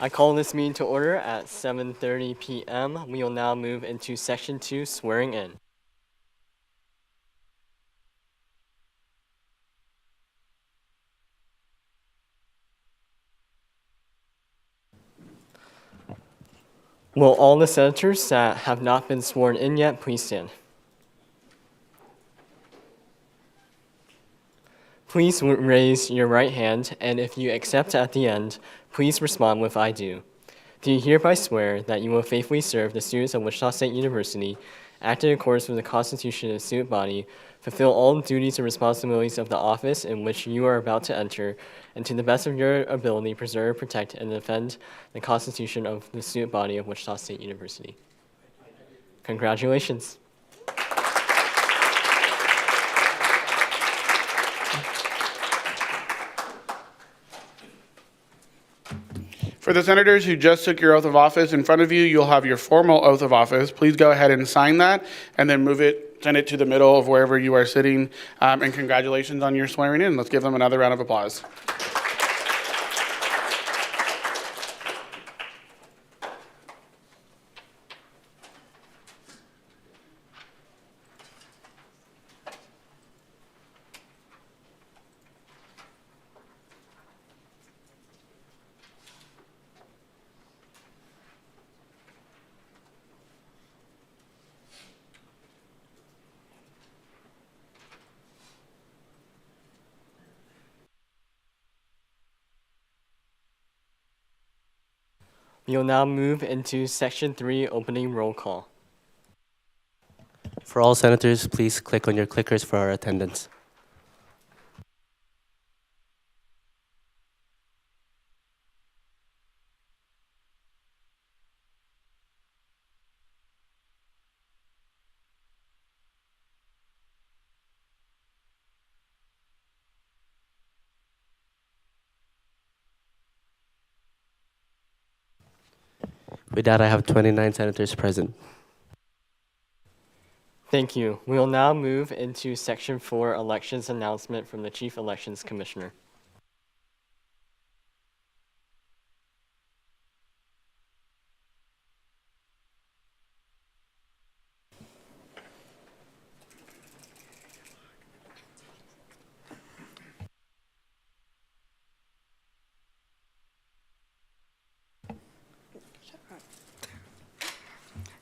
I call this meeting to order at 7:30 p.m. We will now move into Section 2, swearing in. Will all the senators that have not been sworn in yet please stand? Please raise your right hand, and if you accept at the end, please respond with "I do." Do you hereby swear that you will faithfully serve the students of Wichita State University, act in accordance with the Constitution of the student body, fulfill all duties and responsibilities of the office in which you are about to enter, and to the best of your ability preserve, protect, and defend the Constitution of the student body of Wichita State University? Congratulations. For the senators who just took your oath of office, in front of you, you'll have your formal oath of office. Please go ahead and sign that, and then send it to the middle of wherever you are sitting. And congratulations on your swearing in. Let's give them another round of applause. We will now move into Section 3, opening roll call. For all senators, please click on your clickers for our attendance. With that, I have 29 senators present. Thank you. We will now move into Section 4, elections announcement from the Chief Elections Commissioner.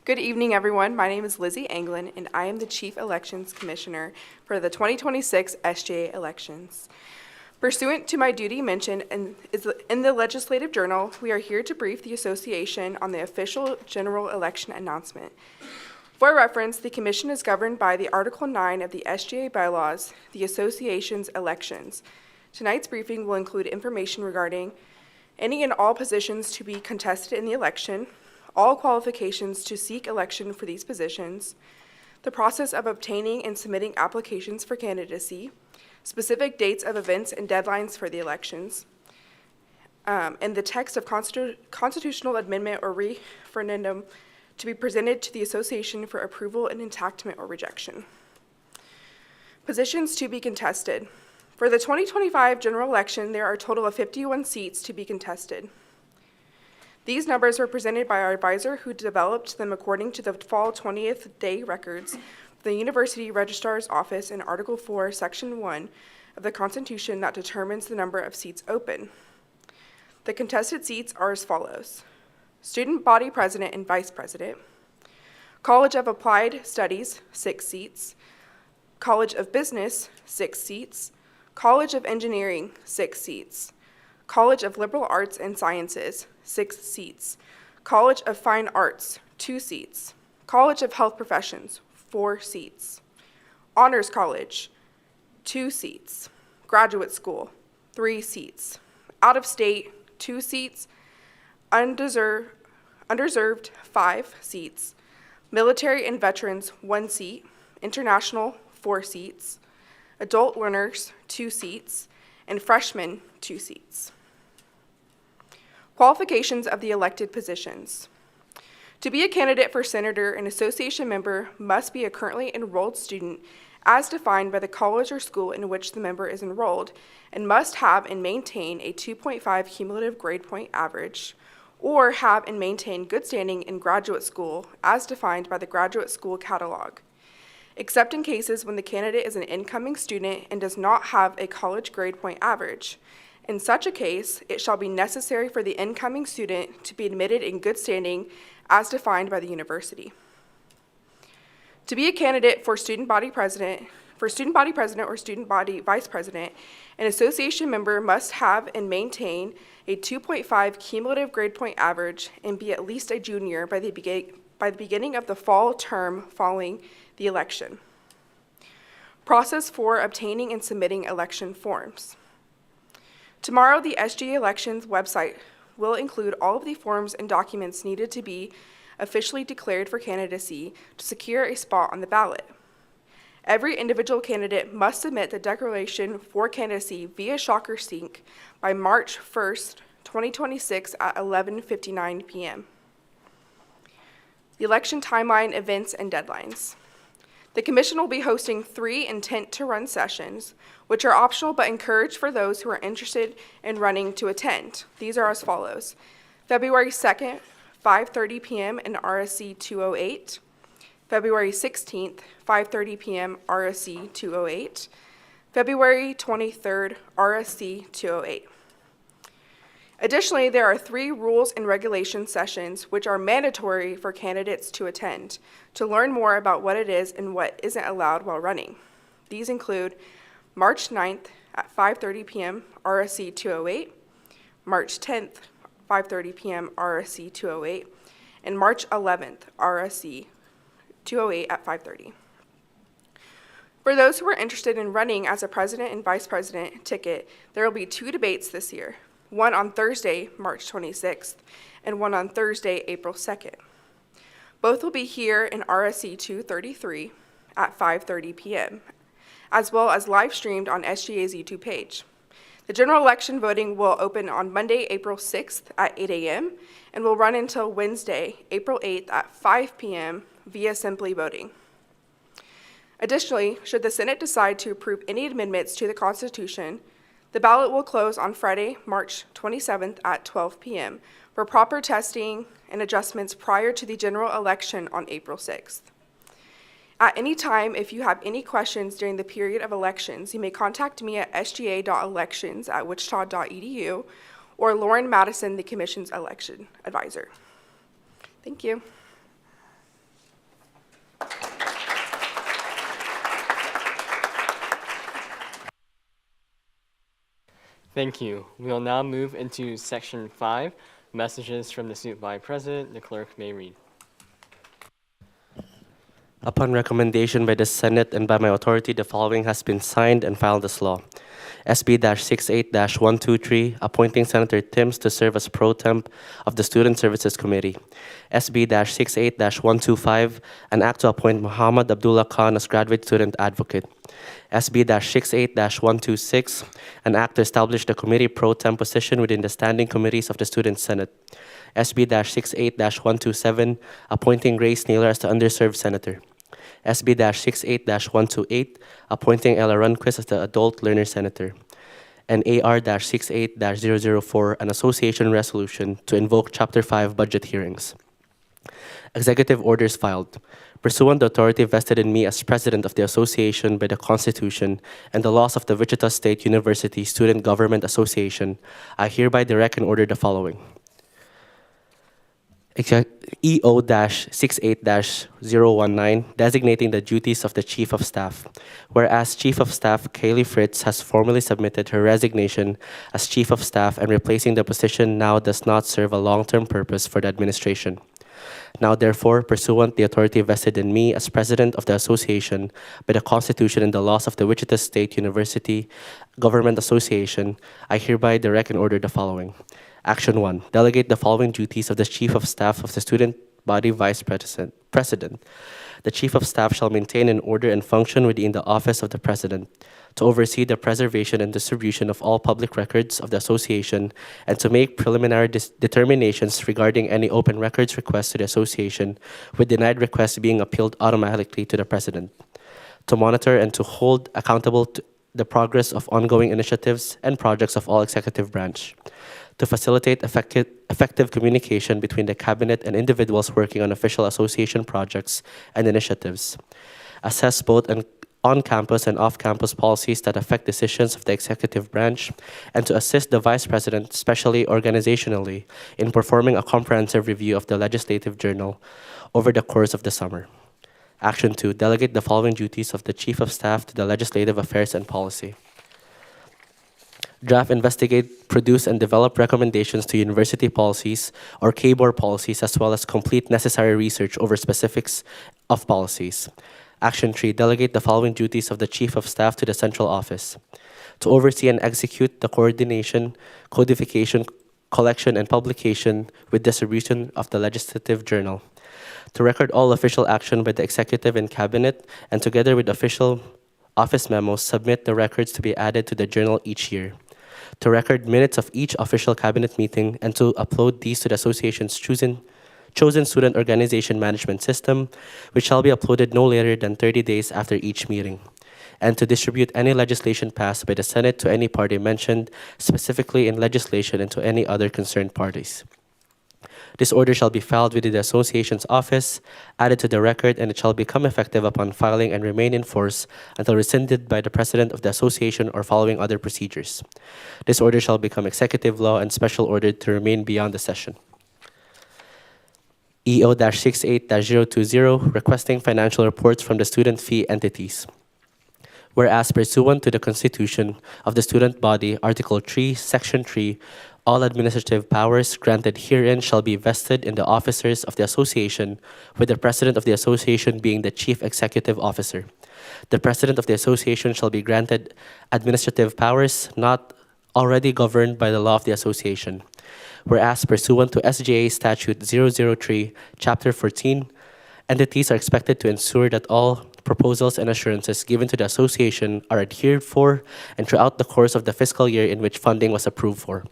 Good evening, everyone. My name is Lizzie Anglin, and I am the Chief Elections Commissioner for the 2026 SJA elections. Pursuant to my duty mentioned in the Legislative Journal, we are here to brief the Association on the official general election announcement. For reference, the Commission is governed by the Article 9 of the SJA bylaws, the Association's elections. Tonight's briefing will include information regarding any and all positions to be contested in the election, all qualifications to seek election for these positions, the process of obtaining and submitting applications for candidacy, specific dates of events and deadlines for the elections, and the text of constitutional amendment or referendum to be presented to the Association for approval and enactment or rejection. Positions to be contested. For the 2025 general election, there are a total of 51 seats to be contested. These numbers were presented by our advisor who developed them according to the fall 20th day records of the University Registrar's Office in Article 4, Section 1 of the Constitution that determines the number of seats open. The contested seats are as follows: Student Body President and Vice President, College of Applied Studies, 6 seats, College of Business, 6 seats, College of Engineering, 6 seats, College of Liberal Arts and Sciences, 6 seats, College of Fine Arts, 2 seats, College of Health Professions, 4 seats, Honors College, 2 seats, Graduate School, 3 seats, Out of State, 2 seats, Undeserved, 5 seats, Military and Veterans, 1 seat, International, 4 seats, Adult Learners, 2 seats, and Freshmen, 2 seats. Qualifications of the elected positions. To be a candidate for senator, an association member must be a currently enrolled student as defined by the college or school in which the member is enrolled, and must have and maintain a 2.5 cumulative grade point average, or have and maintain good standing in graduate school as defined by the graduate school catalog, except in cases when the candidate is an incoming student and does not have a college grade point average. In such a case, it shall be necessary for the incoming student to be admitted in good standing as defined by the university. To be a candidate for student body president or student body vice president, an association member must have and maintain a 2.5 cumulative grade point average and be at least a junior by the beginning of the fall term following the election. Process for obtaining and submitting election forms. Tomorrow, the SGA Elections website will include all of the forms and documents needed to be officially declared for candidacy to secure a spot on the ballot. Every individual candidate must submit the declaration for candidacy via Shocker Sync by March 1st, 2026 at 11:59 p.m. The election timeline, events, and deadlines. The Commission will be hosting 3 intent to run sessions, which are optional but encouraged for those who are interested in running to attend. These are as follows. February 2nd, 5:30 p.m. in RSC 208. February 16th, 5:30 p.m. RSC 208. February 23rd, RSC 208. Additionally, there are 3 rules and regulations sessions which are mandatory for candidates to attend to learn more about what it is and what isn't allowed while running. These include March 9th at 5:30 p.m. RSC 208, March 10th, 5:30 p.m. RSC 208, and March 11th, RSC 208 at 5:30. For those who are interested in running as a president and vice president ticket, there will be 2 debates this year. One on Thursday, March 26th, and one on Thursday, April 2nd. Both will be here in RSC 233 at 5:30 p.m., as well as live streamed on SGA's YouTube page. The general election voting will open on Monday, April 6th at 8 a.m. and will run until Wednesday, April 8th at 5 p.m. via Simply Voting. Additionally, should the Senate decide to approve any amendments to the Constitution, the ballot will close on Friday, March 27th at 12 p.m. for proper testing and adjustments prior to the general election on April 6th. At any time, if you have any questions during the period of elections, you may contact me at sga.elections@wichita.edu or Lauren Madison, the Commission's election advisor. Thank you. Thank you. We will now move into Section 5, messages from the Student Body President. The clerk may read. Upon recommendation by the Senate and by my authority, the following has been signed and filed as law. SB-68-123, appointing Senator Timms to serve as pro temp of the Student Services Committee. SB-68-125, an act to appoint Muhammad Abdullah Khan as graduate student advocate. SB-68-126, an act to establish the committee pro temp position within the standing committees of the Student Senate. SB-68-127, appointing Grace Naylor as the underserved senator. SB-68-128, appointing Ella Runquist as the adult learner senator. And AR-68-004, an association resolution to invoke Chapter 5 budget hearings. Executive orders filed. Pursuant to authority vested in me as president of the association by the Constitution and the laws of the Wichita State University Student Government Association, I hereby direct and order the following. EO-68-019, designating the duties of the Chief of Staff. Whereas Chief of Staff Kaylee Fritz has formally submitted her resignation as Chief of Staff and replacing the position now does not serve a long-term purpose for the administration. Now therefore, pursuant the authority vested in me as President of the Association by the Constitution and the laws of the Wichita State University Government Association, I hereby direct and order the following. Action 1. Delegate the following duties of the Chief of Staff of the Student Body Vice President. The Chief of Staff shall maintain an order and function within the office of the President, to oversee the preservation and distribution of all public records of the Association, and to make preliminary determinations regarding any open records requests to the Association, with denied requests being appealed automatically to the President. To monitor and to hold accountable the progress of ongoing initiatives and projects of all executive branch, to facilitate effective communication between the cabinet and individuals working on official association projects and initiatives, assess both on-campus and off-campus policies that affect decisions of the executive branch, and to assist the vice president, especially organizationally, in performing a comprehensive review of the legislative journal over the course of the summer. Action 2, delegate the following duties of the Chief of Staff to the Legislative Affairs and Policy. Draft, investigate, produce, and develop recommendations to university policies or KBOR policies, as well as complete necessary research over specifics of policies. Action 3, delegate the following duties of the Chief of Staff to the Central Office. To oversee and execute the coordination, codification, collection, and publication with distribution of the legislative journal. To record all official action by the executive and cabinet, and together with official office memos, submit the records to be added to the journal each year. To record minutes of each official cabinet meeting, and to upload these to the association's chosen student organization management system, which shall be uploaded no later than 30 days after each meeting. And to distribute any legislation passed by the Senate to any party mentioned specifically in legislation and to any other concerned parties. This order shall be filed within the association's office, added to the record, and it shall become effective upon filing and remain in force until rescinded by the president of the association or following other procedures. This order shall become executive law and special order to remain beyond the session. EO-68-020, requesting financial reports from the student fee entities. Whereas pursuant to the Constitution of the Student Body, Article 3, Section 3, all administrative powers granted herein shall be vested in the officers of the association, with the president of the association being the chief executive officer. The president of the association shall be granted administrative powers not already governed by the law of the association. Whereas pursuant to SJA Statute 003, Chapter 14, entities are expected to ensure that all proposals and assurances given to the association are adhered for and throughout the course of the fiscal year in which funding was approved for.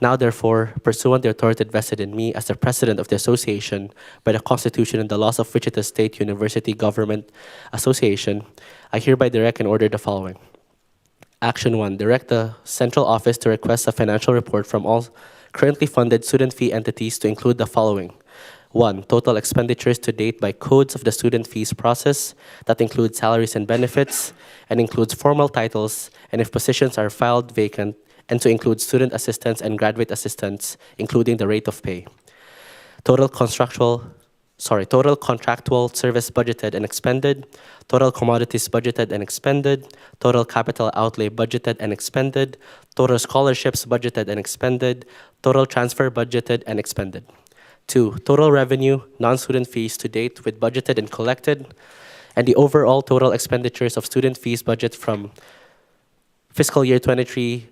Now, therefore, pursuant to the authority vested in me as the president of the association by the Constitution and the laws of Wichita State University Government Association, I hereby direct and order the following. Action 1, direct the central office to request a financial report from all currently funded student fee entities to include the following. 1, total expenditures to date by codes of the student fees process that includes salaries and benefits and includes formal titles, and if positions are filed vacant, and to include student assistants and graduate assistants, including the rate of pay. Total contractual service budgeted and expended, total commodities budgeted and expended, total capital outlay budgeted and expended, total scholarships budgeted and expended, total transfer budgeted and expended. 2, total revenue, non-student fees to date with budgeted and collected, and the overall total expenditures of student fees budget from fiscal year 23,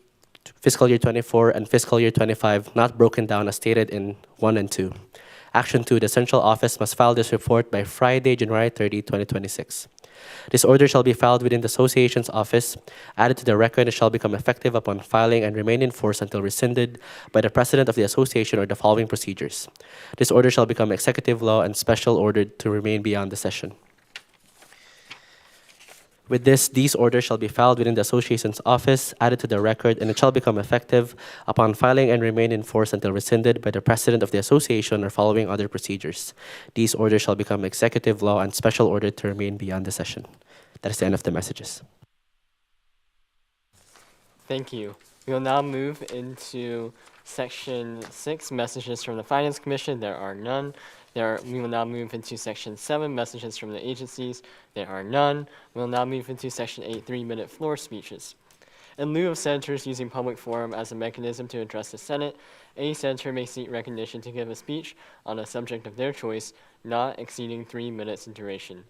fiscal year 24, and fiscal year 25, not broken down as stated in 1 and 2. Action 2, the central office must file this report by Friday, January 30, 2026. This order shall be filed within the association's office, added to the record, and shall become effective upon filing and remain in force until rescinded by the president of the association or the following procedures. This order shall become executive law and special ordered to remain beyond the session. With this, these orders shall be filed within the association's office, added to the record, and it shall become effective upon filing and remain in force until rescinded by the president of the association or following other procedures. These orders shall become executive law and special ordered to remain beyond the session. That is the end of the messages. Thank you. We will now move into Section 6, messages from the Finance Commission. There are none. We will now move into Section 7, messages from the agencies. There are none. We will now move into Section 8, 3-minute floor speeches. In lieu of senators using public forum as a mechanism to address the Senate, any senator may seek recognition to give a speech on a subject of their choice, not exceeding 3 minutes in duration.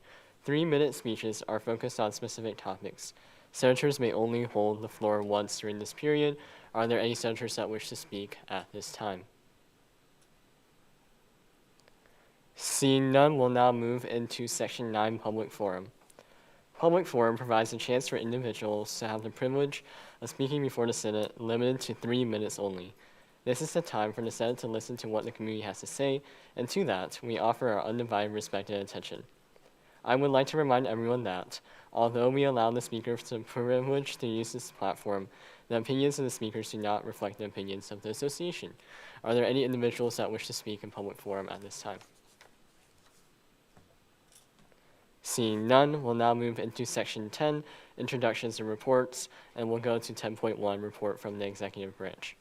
3-minute speeches are focused on specific topics. Senators may only hold the floor once during this period. Are there any senators that wish to speak at this time? Seeing none, we'll now move into Section 9, Public Forum. Public Forum provides a chance for individuals to have the privilege of speaking before the Senate, limited to 3 minutes only. This is the time for the Senate to listen to what the community has to say, and to that, we offer our undivided respect and attention. I would like to remind everyone that, although we allow the speakers the privilege to use this platform, the opinions of the speakers do not reflect the opinions of the association. Are there any individuals that wish to speak in public forum at this time? Seeing none, we'll now move into Section 10, Introductions and Reports, and we'll go to 10.1, Report from the Executive Branch.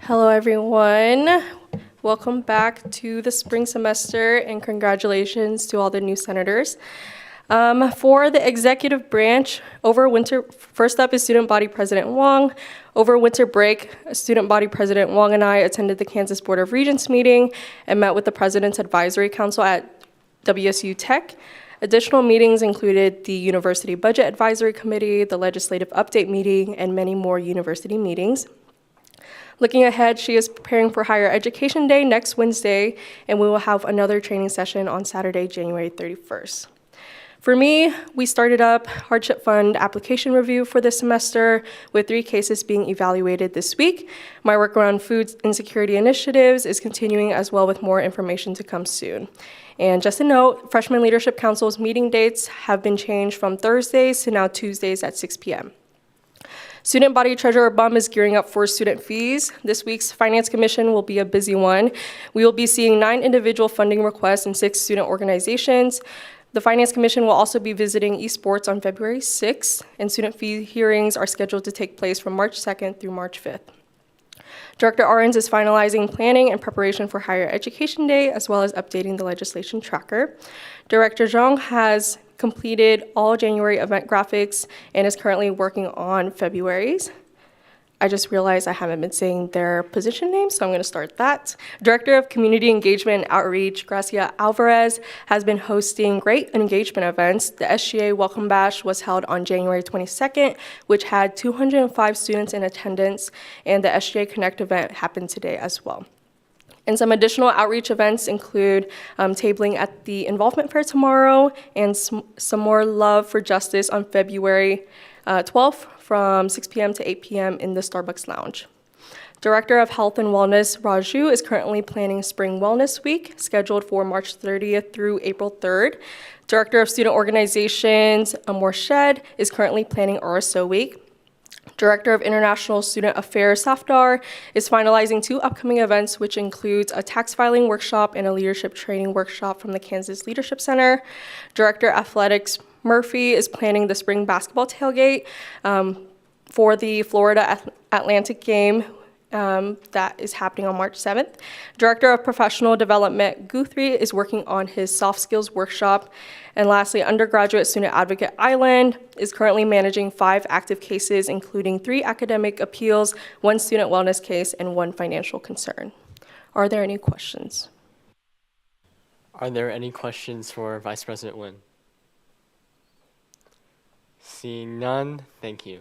Hello, everyone. Welcome back to the spring semester, and congratulations to all the new senators. For the executive branch, first up is Student Body President Wong. Over winter break, Student Body President Wong and I attended the Kansas Board of Regents meeting and met with the President's Advisory Council at WSU Tech. Additional meetings included the University Budget Advisory Committee, the Legislative Update meeting, and many more university meetings. Looking ahead, she is preparing for Higher Education Day next Wednesday, and we will have another training session on Saturday, January 31st. For me, we started up hardship fund application review for this semester, with 3 cases being evaluated this week. My work around food insecurity initiatives is continuing as well, with more information to come soon. And just a note, Freshman Leadership Council's meeting dates have been changed from Thursdays to now Tuesdays at 6 p.m. Student Body Treasurer Bum is gearing up for student fees. This week's Finance Commission will be a busy one. We will be seeing 9 individual funding requests and 6 student organizations. The Finance Commission will also be visiting esports on February 6th, and student fee hearings are scheduled to take place from March 2nd through March 5th. Director Arens is finalizing planning and preparation for Higher Education Day, as well as updating the legislation tracker. Director Zhang has completed all January event graphics and is currently working on February's. I just realized I haven't been saying their position names, so I'm going to start that. Director of Community Engagement and Outreach, Gracia Alvarez, has been hosting great engagement events. The SGA Welcome Bash was held on January 22nd, which had 205 students in attendance, and the SGA Connect event happened today as well. And some additional outreach events include tabling at the Involvement Fair tomorrow and some more Love for Justice on February 12th from 6 p.m. to 8 p.m. in the Starbucks Lounge. Director of Health and Wellness, Raju, is currently planning Spring Wellness Week, scheduled for March 30th through April 3rd. Director of Student Organizations, Amor Shed, is currently planning RSO Week. Director of International Student Affairs, Safdar, is finalizing 2 upcoming events, which includes a tax filing workshop and a leadership training workshop from the Kansas Leadership Center. Director Athletics, Murphy, is planning the spring basketball tailgate for the Florida Atlantic game that is happening on March 7th. Director of Professional Development, Guthrie, is working on his soft skills workshop. And lastly, Undergraduate Student Advocate Island is currently managing 5 active cases, including 3 academic appeals, 1 student wellness case, and 1 financial concern. Are there any questions? Are there any questions for Vice President Nguyen? Seeing none, thank you.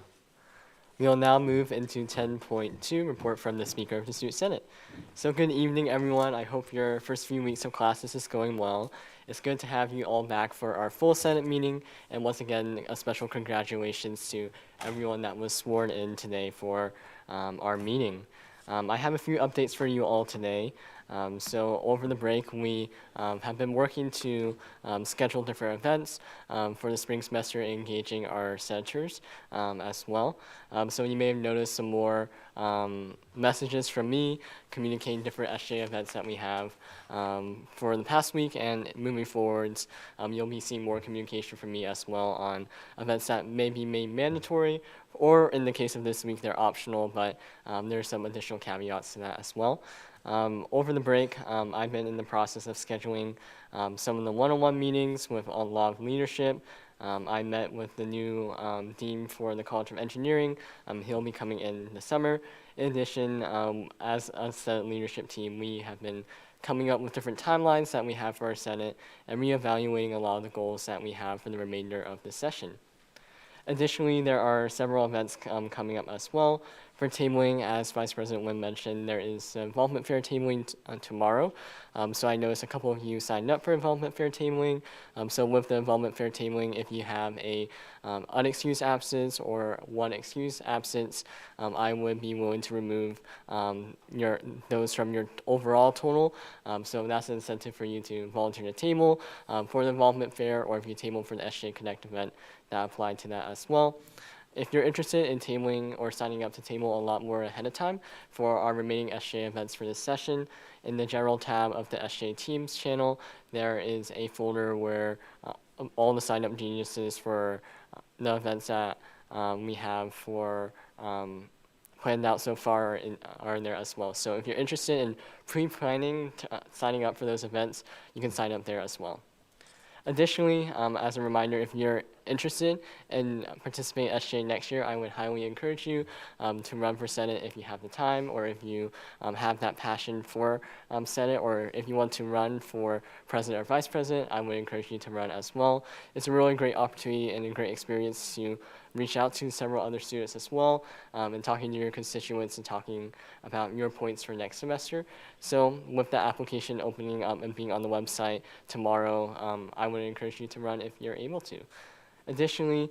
We will now move into 10.2, Report from the Speaker of the Student Senate. So good evening, everyone. I hope your first few weeks of classes is going well. It's good to have you all back for our full Senate meeting, and once again, a special congratulations to everyone that was sworn in today for our meeting. I have a few updates for you all today. So over the break, we have been working to schedule different events for the spring semester, engaging our senators as well. So you may have noticed some more messages from me communicating different SJ events that we have for the past week, and moving forwards, you'll be seeing more communication from me as well on events that may be made mandatory, or in the case of this week, they're optional, but there's some additional caveats to that as well. Over the break, I've been in the process of scheduling some of the one-on-one meetings with a lot of leadership. I met with the new dean for the College of Engineering. He'll be coming in the summer. In addition, as a Senate leadership team, we have been coming up with different timelines that we have for our Senate and reevaluating a lot of the goals that we have for the remainder of the session. Additionally, there are several events coming up as well. For tabling, as Vice President Wynn mentioned, there is involvement fair tabling tomorrow. So I noticed a couple of you signed up for involvement fair tabling. So with the involvement fair tabling, if you have a unexcused absence or one excused absence, I would be willing to remove those from your overall total. So that's an incentive for you to volunteer to table for the involvement fair, or if you table for the SJ Connect event, that applied to that as well. If you're interested in tabling or signing up to table a lot more ahead of time for our remaining SJ events for this session, in the general tab of the SJ Teams channel, there is a folder where all the sign-up geniuses for the events that we have for planned out so far are there as well. So if you're interested in pre-planning signing up for those events, you can sign up there as well. Additionally, as a reminder, if you're interested in participating in SJ next year, I would highly encourage you to run for Senate if you have the time, or if you have that passion for Senate, or if you want to run for President or Vice President, I would encourage you to run as well. It's a really great opportunity and a great experience to reach out to several other students as well, and talking to your constituents and talking about your points for next semester. So with the application opening up and being on the website tomorrow, I would encourage you to run if you're able to. Additionally,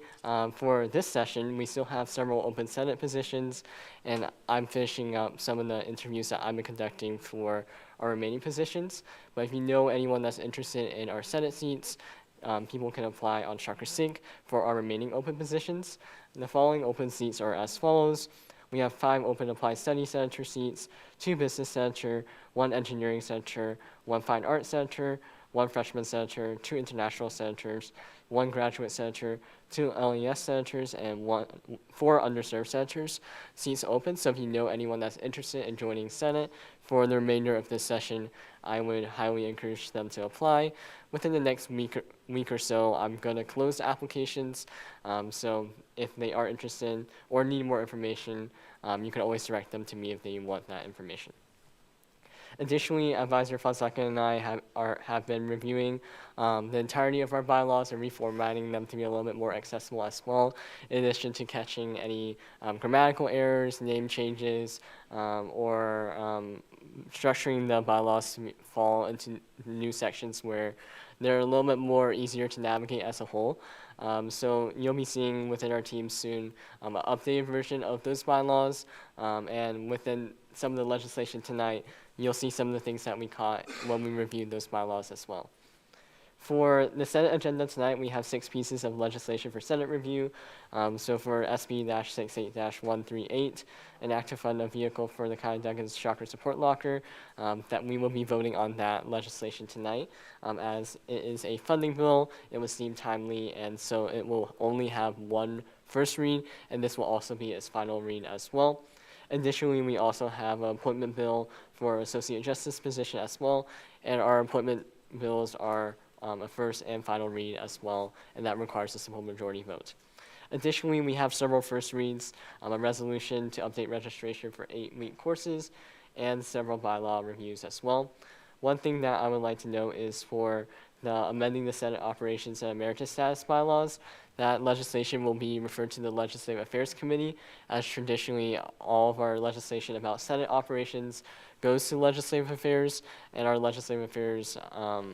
for this session, we still have several open Senate positions, and I'm finishing up some of the interviews that I've been conducting for our remaining positions. But if you know anyone that's interested in our Senate seats, people can apply on Shocker Sync for our remaining open positions. The following open seats are as follows. We have 5 open applied study senator seats, 2 business senator, 1 engineering senator, 1 fine arts senator, 1 freshman senator, 2 international senators, 1 graduate senator, 2 LES senators, and 4 underserved senators. Seats open, so if you know anyone that's interested in joining Senate for the remainder of this session, I would highly encourage them to apply. Within the next week or so, I'm going to close the applications. So if they are interested or need more information, you can always direct them to me if they want that information. Additionally, Advisor Fonseca and I have been reviewing the entirety of our bylaws and reformatting them to be a little bit more accessible as well, in addition to catching any grammatical errors, name changes, or structuring the bylaws to fall into new sections where they're a little bit more easier to navigate as a whole. So you'll be seeing within our team soon an updated version of those bylaws, and within some of the legislation tonight, you'll see some of the things that we caught when we reviewed those bylaws as well. For the Senate agenda tonight, we have 6 pieces of legislation for Senate review. So for SB-68-138, an act to fund a vehicle for the County Duncan's Shocker Support Locker, that we will be voting on that legislation tonight. As it is a funding bill, it was deemed timely, and so it will only have 1 first read, and this will also be its final read as well. Additionally, we also have an appointment bill for associate justice position as well, and our appointment bills are a first and final read as well, and that requires a simple majority vote. Additionally, we have several first reads, a resolution to update registration for 8-week courses, and several bylaw reviews as well. One thing that I would like to note is for the amending the Senate Operations and Emeritus Status bylaws, that legislation will be referred to the Legislative Affairs Committee, as traditionally all of our legislation about Senate operations goes to Legislative Affairs, and our Legislative Affairs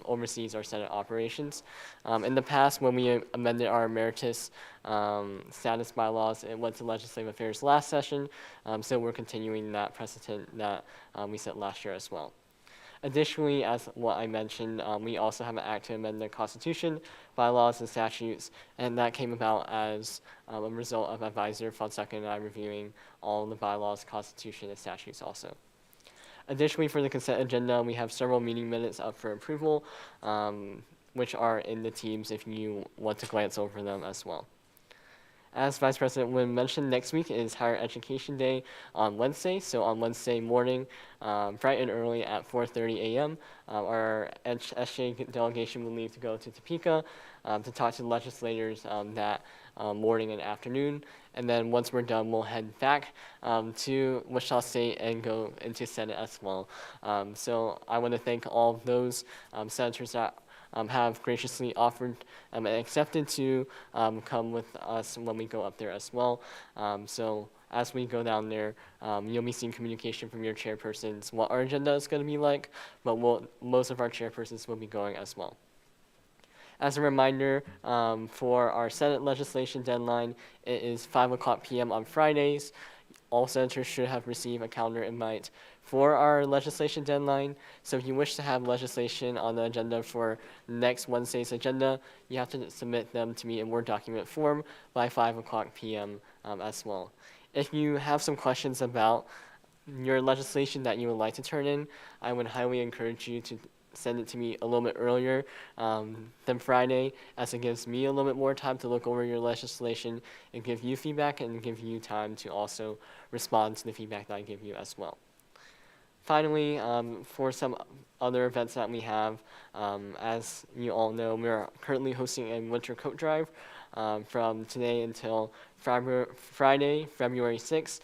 oversees our Senate operations. In the past, when we amended our Emeritus Status bylaws, it went to Legislative Affairs last session, so we're continuing that precedent that we set last year as well. Additionally, as what I mentioned, we also have an act to amend the Constitution, bylaws, and statutes, and that came about as a result of Advisor Fonseca and I reviewing all the bylaws, Constitution, and statutes also. Additionally, for the consent agenda, we have several meeting minutes up for approval, which are in the teams if you want to glance over them as well. As Vice President Wynn mentioned, next week is Higher Education Day on Wednesday. So on Wednesday morning, bright and early at 4:30 a.m., our SJ delegation will leave to go to Topeka to talk to legislators that morning and afternoon. And then once we're done, we'll head back to Wichita State and go into Senate as well. So I want to thank all of those senators that have graciously offered and accepted to come with us when we go up there as well. So as we go down there, you'll be seeing communication from your chairpersons, what our agenda is going to be like, but most of our chairpersons will be going as well. As a reminder, for our Senate legislation deadline, it is 5 o'clock p.m. on Fridays. All senators should have received a calendar invite for our legislation deadline. So if you wish to have legislation on the agenda for next Wednesday's agenda, you have to submit them to me in Word document form by 5 o'clock p.m. As well. If you have some questions about your legislation that you would like to turn in, I would highly encourage you to send it to me a little bit earlier than Friday, as it gives me a little bit more time to look over your legislation and give you feedback, and give you time to also respond to the feedback that I give you as well. Finally, for some other events that we have, as you all know, we're currently hosting a winter coat drive from today until Friday, February 6th.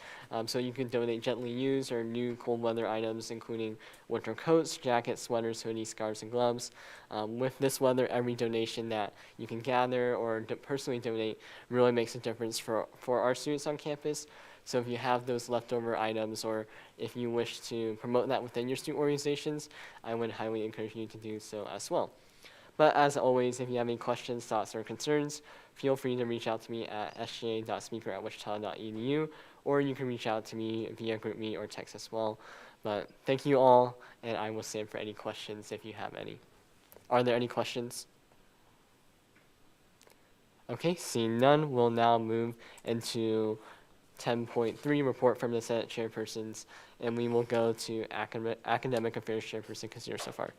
So you can donate gently used or new cold weather items, including winter coats, jackets, sweaters, hoodies, scarves, and gloves. With this weather, every donation that you can gather or personally donate really makes a difference for our students on campus. So if you have those leftover items, or if you wish to promote that within your student organizations, I would highly encourage you to do so as well. But as always, if you have any questions, thoughts, or concerns, feel free to reach out to me at sga.speaker@wichita.edu, or you can reach out to me via GroupMe or text as well. But thank you all, and I will stand for any questions if you have any. Are there any questions? Okay, seeing none, we'll now move into 10.3, report from the Senate chairpersons, and we will go to Academic Affairs Chairperson Kazir Safar.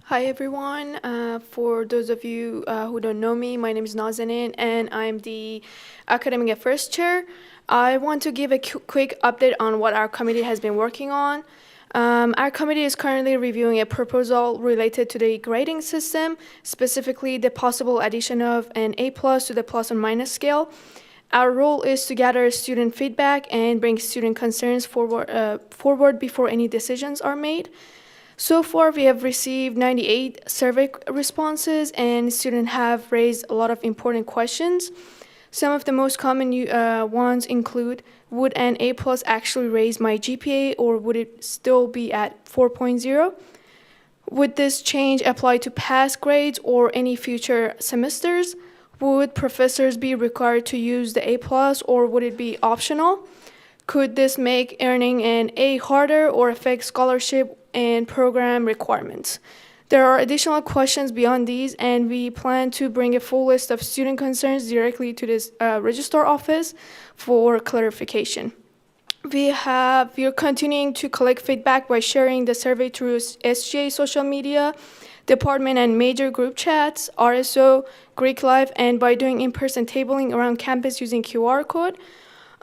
Hi everyone. For those of you who don't know me, my name is Nazanin and I'm the Academic Affairs Chair. I want to give a quick update on what our committee has been working on. Our committee is currently reviewing a proposal related to the grading system, specifically the possible addition of an A+ to the plus or minus scale. Our role is to gather student feedback and bring student concerns forward before any decisions are made. So far, we have received 98 survey responses, and students have raised a lot of important questions. Some of the most common ones include, would an A+ actually raise my GPA, or would it still be at 4.0? Would this change apply to past grades or any future semesters? Would professors be required to use the A+, or would it be optional? Could this make earning an A harder or affect scholarship and program requirements? There are additional questions beyond these, and we plan to bring a full list of student concerns directly to this registrar office for clarification. We are continuing to collect feedback by sharing the survey through SGA social media, department and major group chats, RSO, Greek Life, and by doing in-person tabling around campus using QR code.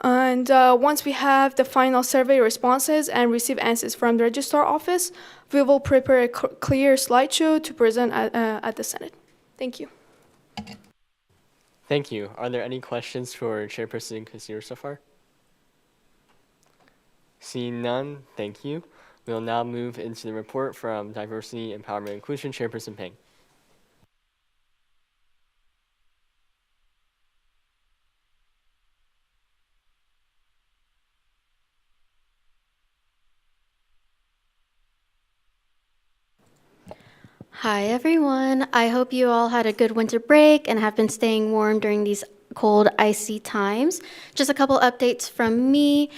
And once we have the final survey responses and receive answers from the registrar office, we will prepare a clear slideshow to present at the Senate. Thank you. Thank you. Are there any questions for Chairperson Kazir so far? Seeing none, thank you. We'll now move into the report from Diversity, Empowerment, and Inclusion Chairperson Peng. Hi everyone, I hope you all had a good winter break and have been staying warm during these cold, icy times. Just a couple updates from me.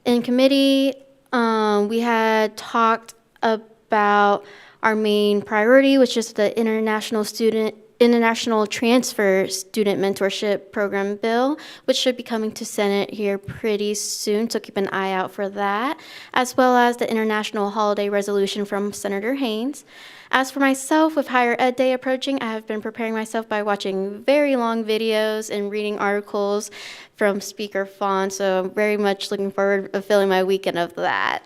In committee, we had talked about our main priority, which is the international transfer student mentorship program bill, which should be coming to Senate here pretty soon, so keep an eye out for that, as well as the international holiday resolution from Senator Haynes. As for myself, with Higher Ed Day approaching, I have been preparing myself by watching very long videos and reading articles from Speaker Fawn, so I'm very much looking forward to filling my weekend of that.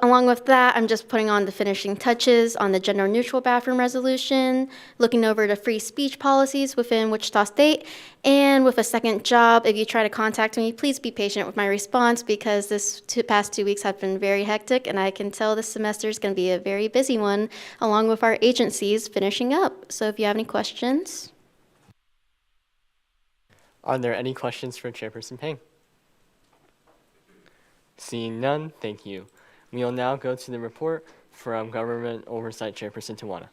along with that, I'm just putting on the finishing touches on the gender neutral bathroom resolution, looking over the free speech policies within Wichita State, and with a second job, if you try to contact me, please be patient with my response because this past 2 weeks have been very hectic, and I can tell this semester is going to be a very busy one, along with our agencies finishing up. So if you have any questions. Are there any questions for Chairperson Pang? Seeing none, thank you. We will now go to the report from Government Oversight Chairperson Tawana.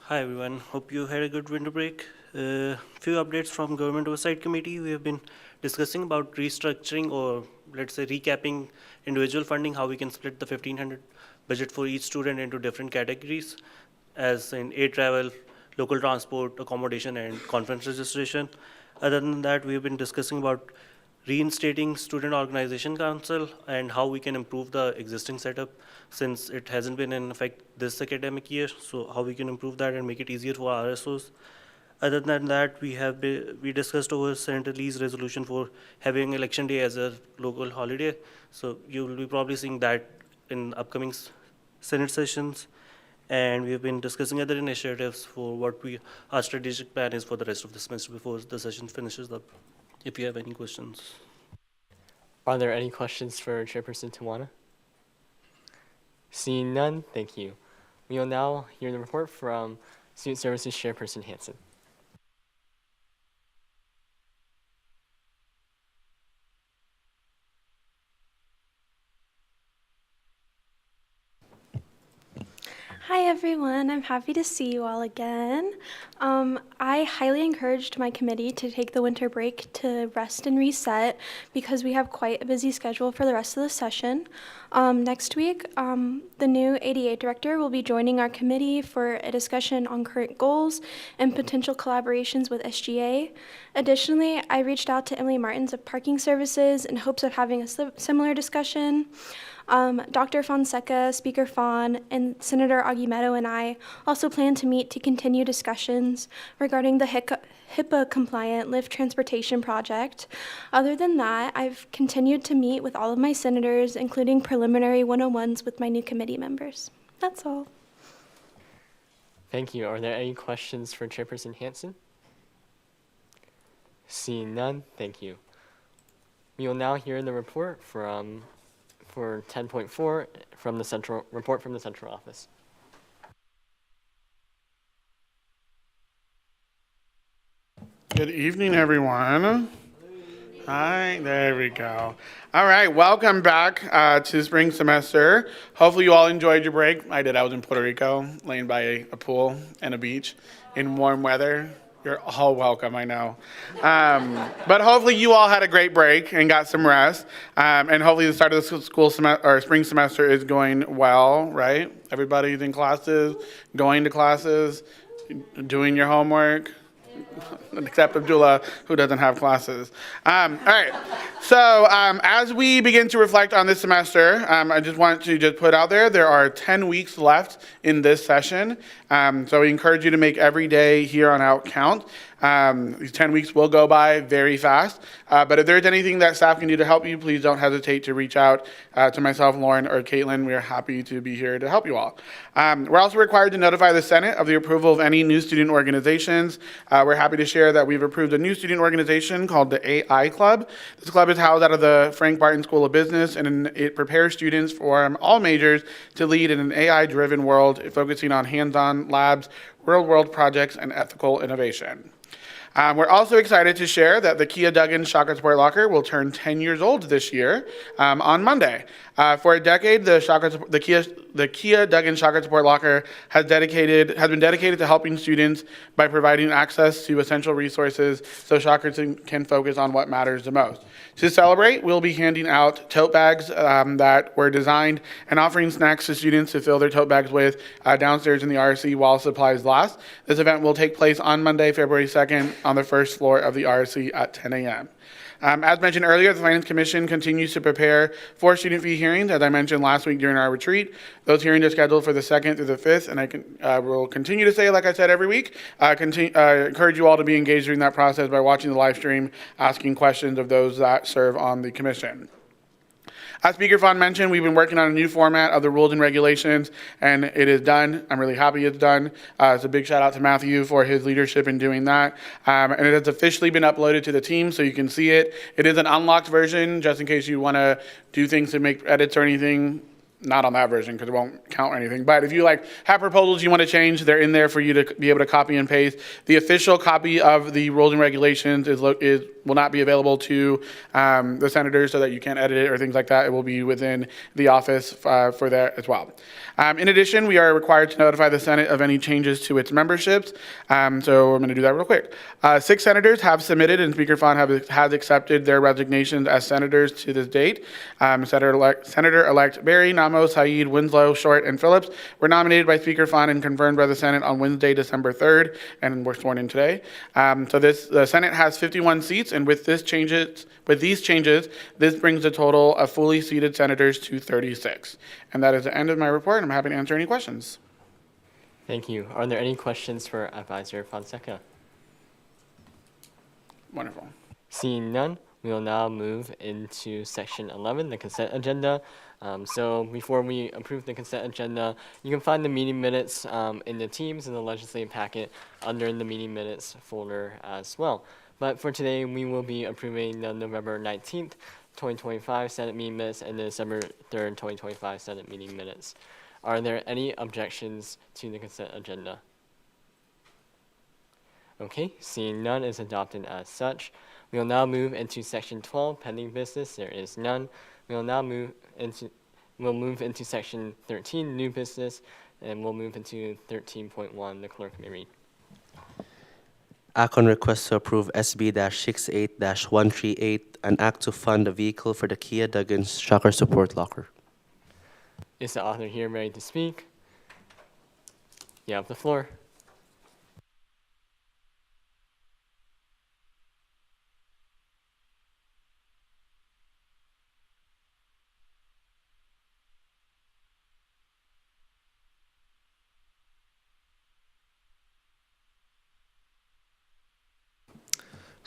Hi everyone, hope you had a good winter break. Few updates from Government Oversight Committee. We have been discussing about restructuring or let's say recapping individual funding, how we can split the 1,500 budget for each student into different categories as in air travel, local transport, accommodation and conference registration. Other than that, we have been discussing about reinstating Student Organization Council and how we can improve the existing setup since it hasn't been in effect this academic year. So how we can improve that and make it easier for RSOs. Other than that, we discussed over Senator Lee's resolution for having election day as a local holiday. So you will be probably seeing that in upcoming Senate sessions. And we have been discussing other initiatives for what our strategic plan is for the rest of the semester before the session finishes up. If you have any questions. Are there any questions for Chairperson Tawana? Seeing none, thank you. We will now hear the report from Student Services Chairperson Hansen. Hi everyone, I'm happy to see you all again. I highly encouraged my committee to take the winter break to rest and reset because we have quite a busy schedule for the rest of the session. Next week, the new ADA director will be joining our committee for a discussion on current goals and potential collaborations with SGA. Additionally, I reached out to Emily Martins of Parking Services in hopes of having a similar discussion. Dr. Fonseca, Speaker Fawn, and Senator Aguimedo and I also plan to meet to continue discussions regarding the HIPAA-compliant Lyft transportation project. Other than that, I've continued to meet with all of my senators, including preliminary 101s with my new committee members. That's all. Thank you. Are there any questions for Chairperson Hansen? Seeing none, thank you. We will now hear the report for 10.4 from the central report from the central office. Good evening, everyone. Hi, there we go. All right, welcome back to spring semester. Hopefully you all enjoyed your break. I did. I was in Puerto Rico, laying by a pool and a beach in warm weather. You're all welcome, I know. But hopefully you all had a great break and got some rest. And hopefully the start of the school semester or spring semester is going well, right? Everybody's in classes, going to classes, doing your homework. Except Abdullah, who doesn't have classes. All right. So as we begin to reflect on this semester, I just want to put out there are 10 weeks left in this session. So we encourage you to make every day here on out count. These 10 weeks will go by very fast. But if there's anything that staff can do to help you, please don't hesitate to reach out to myself, Lauren, or Caitlin. We are happy to be here to help you all. We're also required to notify the Senate of the approval of any new student organizations. We're happy to share that we've approved a new student organization called the AI Club. This club is housed out of the Frank Barton School of Business, and it prepares students from all majors to lead in an AI-driven world, focusing on hands-on labs, real-world projects, and ethical innovation. We're also excited to share that the Kia Duggan Shotgun Support Locker will turn 10 years old this year on Monday. For a decade, the Kia Duggan Shotgun Support Locker has been dedicated to helping students by providing access to essential resources so shockers can focus on what matters the most. To celebrate, we'll be handing out tote bags that were designed and offering snacks to students to fill their tote bags with downstairs in the RC while supplies last. This event will take place on Monday, February 2nd on the first floor of the RC at 10 a.m. As mentioned earlier, the Finance Commission continues to prepare for student fee hearings. As I mentioned last week during our retreat, those hearings are scheduled for the 2nd through the 5th, and I will continue to say, like I said every week, encourage you all to be engaged during that process by watching the live stream, asking questions of those that serve on the commission. As Speaker Fon mentioned, we've been working on a new format of the rules and regulations, and it is done. I'm really happy it's done. It's a big shout out to Matthew for his leadership in doing that. And it has officially been uploaded to the team, so you can see it. It is an unlocked version, just in case you want to do things to make edits or anything. Not on that version because it won't count or anything. But if you have proposals you want to change, they're in there for you to be able to copy and paste. The official copy of the rules and regulations will not be available to the senators so that you can't edit it or things like that. It will be within the office for that as well. In addition, we are required to notify the Senate of any changes to its memberships. So I'm going to do that real quick. 6 senators have submitted, and Speaker Fon has accepted their resignations as senators to this date. Senator-elect Berry, Namo, Said, Winslow, Short, and Phillips were nominated by Speaker Fon and confirmed by the Senate on Wednesday, December 3rd, and were sworn in today. The Senate has 51 seats, and with these changes, this brings the total of fully seated senators to 36. And that is the end of my report. I'm happy to answer any questions. Thank you. Are there any questions for Advisor Fonseca? Wonderful. Seeing none, we will now move into section 11, the consent agenda. So before we approve the consent agenda, you can find the meeting minutes in the Teams in the legislative packet under the meeting minutes folder as well. But for today, we will be approving the November 19th, 2025 Senate meeting minutes and the December 3rd, 2025 Senate meeting minutes. Are there any objections to the consent agenda? Okay, seeing none is adopted as such. We will now move into section 12, pending business. There is none. We will now move into section 13, new business, and we'll move into 13.1. The clerk may read. Act on request to approve SB-68-138, an act to fund a vehicle for the Kia Duggins Shocker Support Locker. Is the author here ready to speak? You have the floor.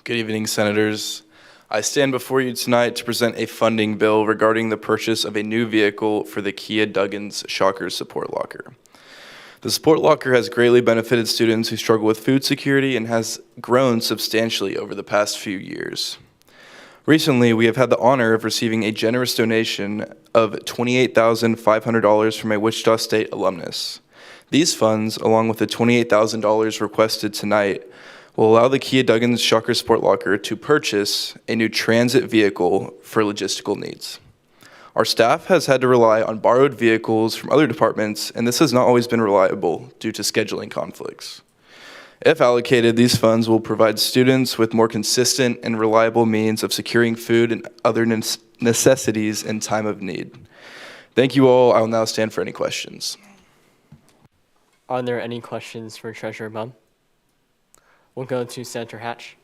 Good evening, Senators. I stand before you tonight to present a funding bill regarding the purchase of a new vehicle for the Kia Duggins Shocker Support Locker. The support locker has greatly benefited students who struggle with food security and has grown substantially over the past few years. Recently, we have had the honor of receiving a generous donation of $28,500 from a Wichita State alumnus. These funds, along with the $28,000 requested tonight, will allow the Kia Duggins Shocker Support Locker to purchase a new transit vehicle for logistical needs. Our staff has had to rely on borrowed vehicles from other departments, and this has not always been reliable due to scheduling conflicts. If allocated, these funds will provide students with more consistent and reliable means of securing food and other necessities in time of need. Thank you all. I will now stand for any questions. Are there any questions for Treasurer Bum? We'll go to Senator Hatch.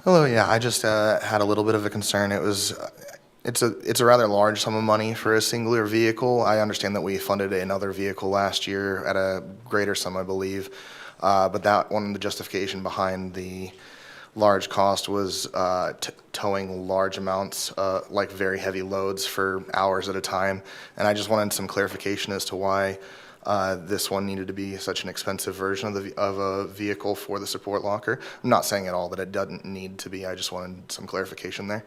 Hello, yeah, I just had a little bit of a concern. It's a rather large sum of money for a singular vehicle. I understand that we funded another vehicle last year at a greater sum, I believe, but that one, the justification behind the large cost was towing large amounts, like very heavy loads for hours at a time, and I just wanted some clarification as to why this one needed to be such an expensive version of a vehicle for the support locker. I'm not saying at all that it doesn't need to be. I just wanted some clarification there.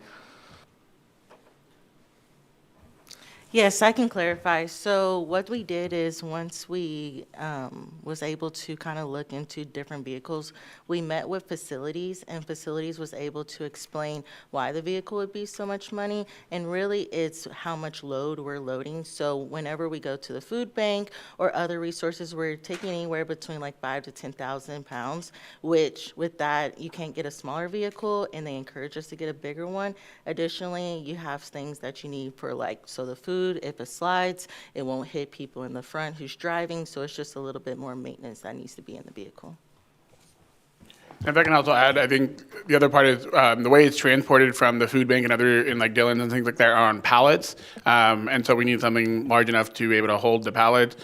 Yes, I can clarify. So what we did is once we was able to kind of look into different vehicles, we met with facilities, and facilities was able to explain why the vehicle would be so much money, and really it's how much load we're loading. So whenever we go to the food bank or other resources, we're taking anywhere between like 5,000 to 10,000 pounds, which with that, you can't get a smaller vehicle, and they encourage us to get a bigger one. Additionally, you have things that you need for so the food, if it slides, it won't hit people in the front who's driving, so it's just a little bit more maintenance that needs to be in the vehicle. If I can also add, I think the other part is the way it's transported from the food bank and other, in like Dillon's and things like that, are on pallets. And so we need something large enough to be able to hold the pallets.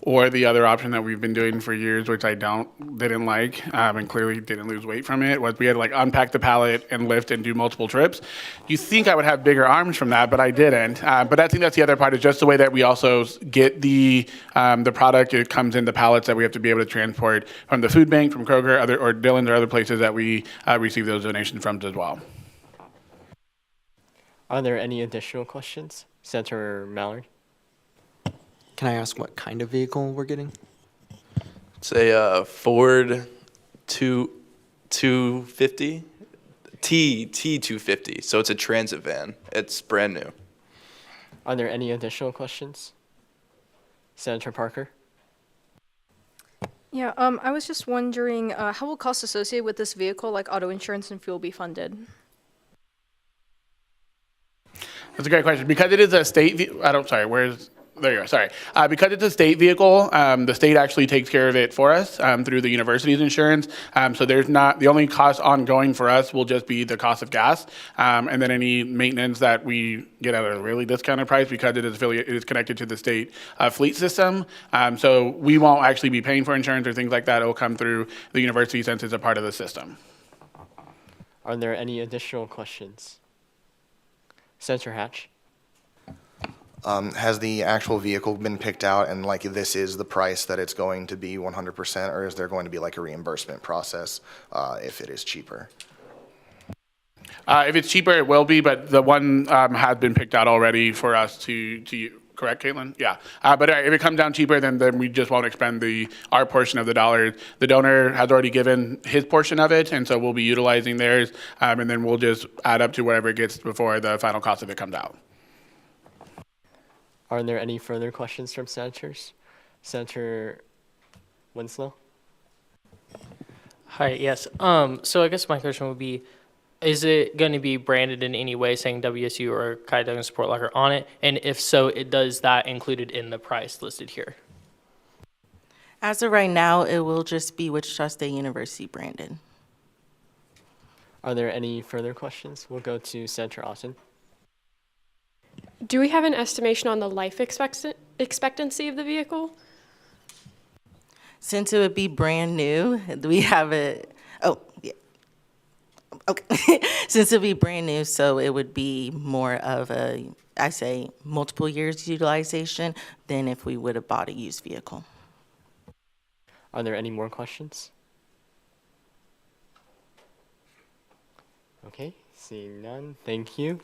Or the other option that we've been doing for years, which I didn't like, and clearly didn't lose weight from it, was we had to like unpack the pallet and lift and do multiple trips. You think I would have bigger arms from that, but I didn't. But I think that's the other part, is just the way that we also get the product. It comes in the pallets that we have to be able to transport from the food bank, from Kroger, or Dillon's, or other places that we receive those donations from as well. Are there any additional questions? Senator Mallard? Can I ask what kind of vehicle we're getting? It's a Ford 250, T250. So it's a transit van. It's brand new. Are there any additional questions? Senator Parker? Yeah, I was just wondering, how will costs associated with this vehicle, like auto insurance and fuel, be funded? That's a great question. Because it is a state, there you go, sorry. Because it's a state vehicle, the state actually takes care of it for us through the university's insurance. So there's not, the only cost ongoing for us will just be the cost of gas, and then any maintenance that we get at a really discounted price, because it is connected to the state fleet system. So we won't actually be paying for insurance or things like that. It will come through the university since it's a part of the system. Are there any additional questions? Senator Hatch? Has the actual vehicle been picked out, and like this is the price that it's going to be 100%, or is there going to be like a reimbursement process if it is cheaper? If it's cheaper, it will be, but the one has been picked out already for us to correct, Caitlin? Yeah. But if it comes down cheaper, then we just won't expend our portion of the dollars. The donor has already given his portion of it, and so we'll be utilizing theirs, and then we'll just add up to whatever it gets before the final cost of it comes out. Are there any further questions from senators? Senator Winslow? Hi, yes. So I guess my question would be, is it going to be branded in any way saying WSU or Ki Duggan Support Locker on it? And if so, does that included in the price listed here? As of right now, it will just be Wichita State University branded. Are there any further questions? We'll go to Senator Austin. Do we have an estimation on the life expectancy of the vehicle? Since it would be brand new, do we have it? Oh, yeah. Okay. Since it would be brand new, so it would be more of I say, multiple years utilization than if we would have bought a used vehicle. Are there any more questions? Okay, seeing none, thank you.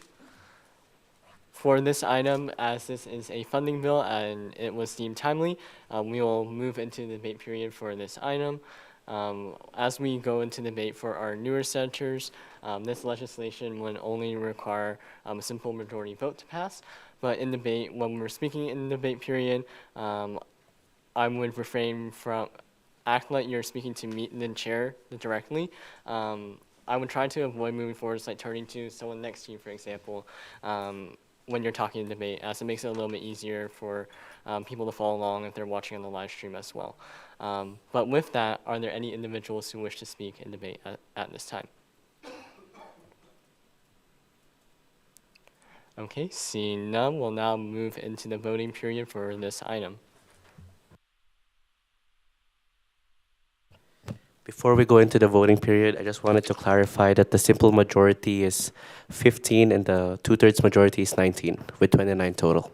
For this item, as this is a funding bill and it was deemed timely, we will move into the debate period for this item. As we go into debate for our newer senators, this legislation would only require a simple majority vote to pass. But in debate, when we're speaking in the debate period, I would refrain from act like you're speaking to me, the chair, directly. I would try to avoid moving forward, like turning to someone next to you, for example, when you're talking in debate, as it makes it a little bit easier for people to follow along if they're watching on the live stream as well. But with that, are there any individuals who wish to speak in debate at this time? Okay, seeing none, we'll now move into the voting period for this item. Before we go into the voting period, I just wanted to clarify that the simple majority is 15 and the 2/3 majority is 19, with 29 total.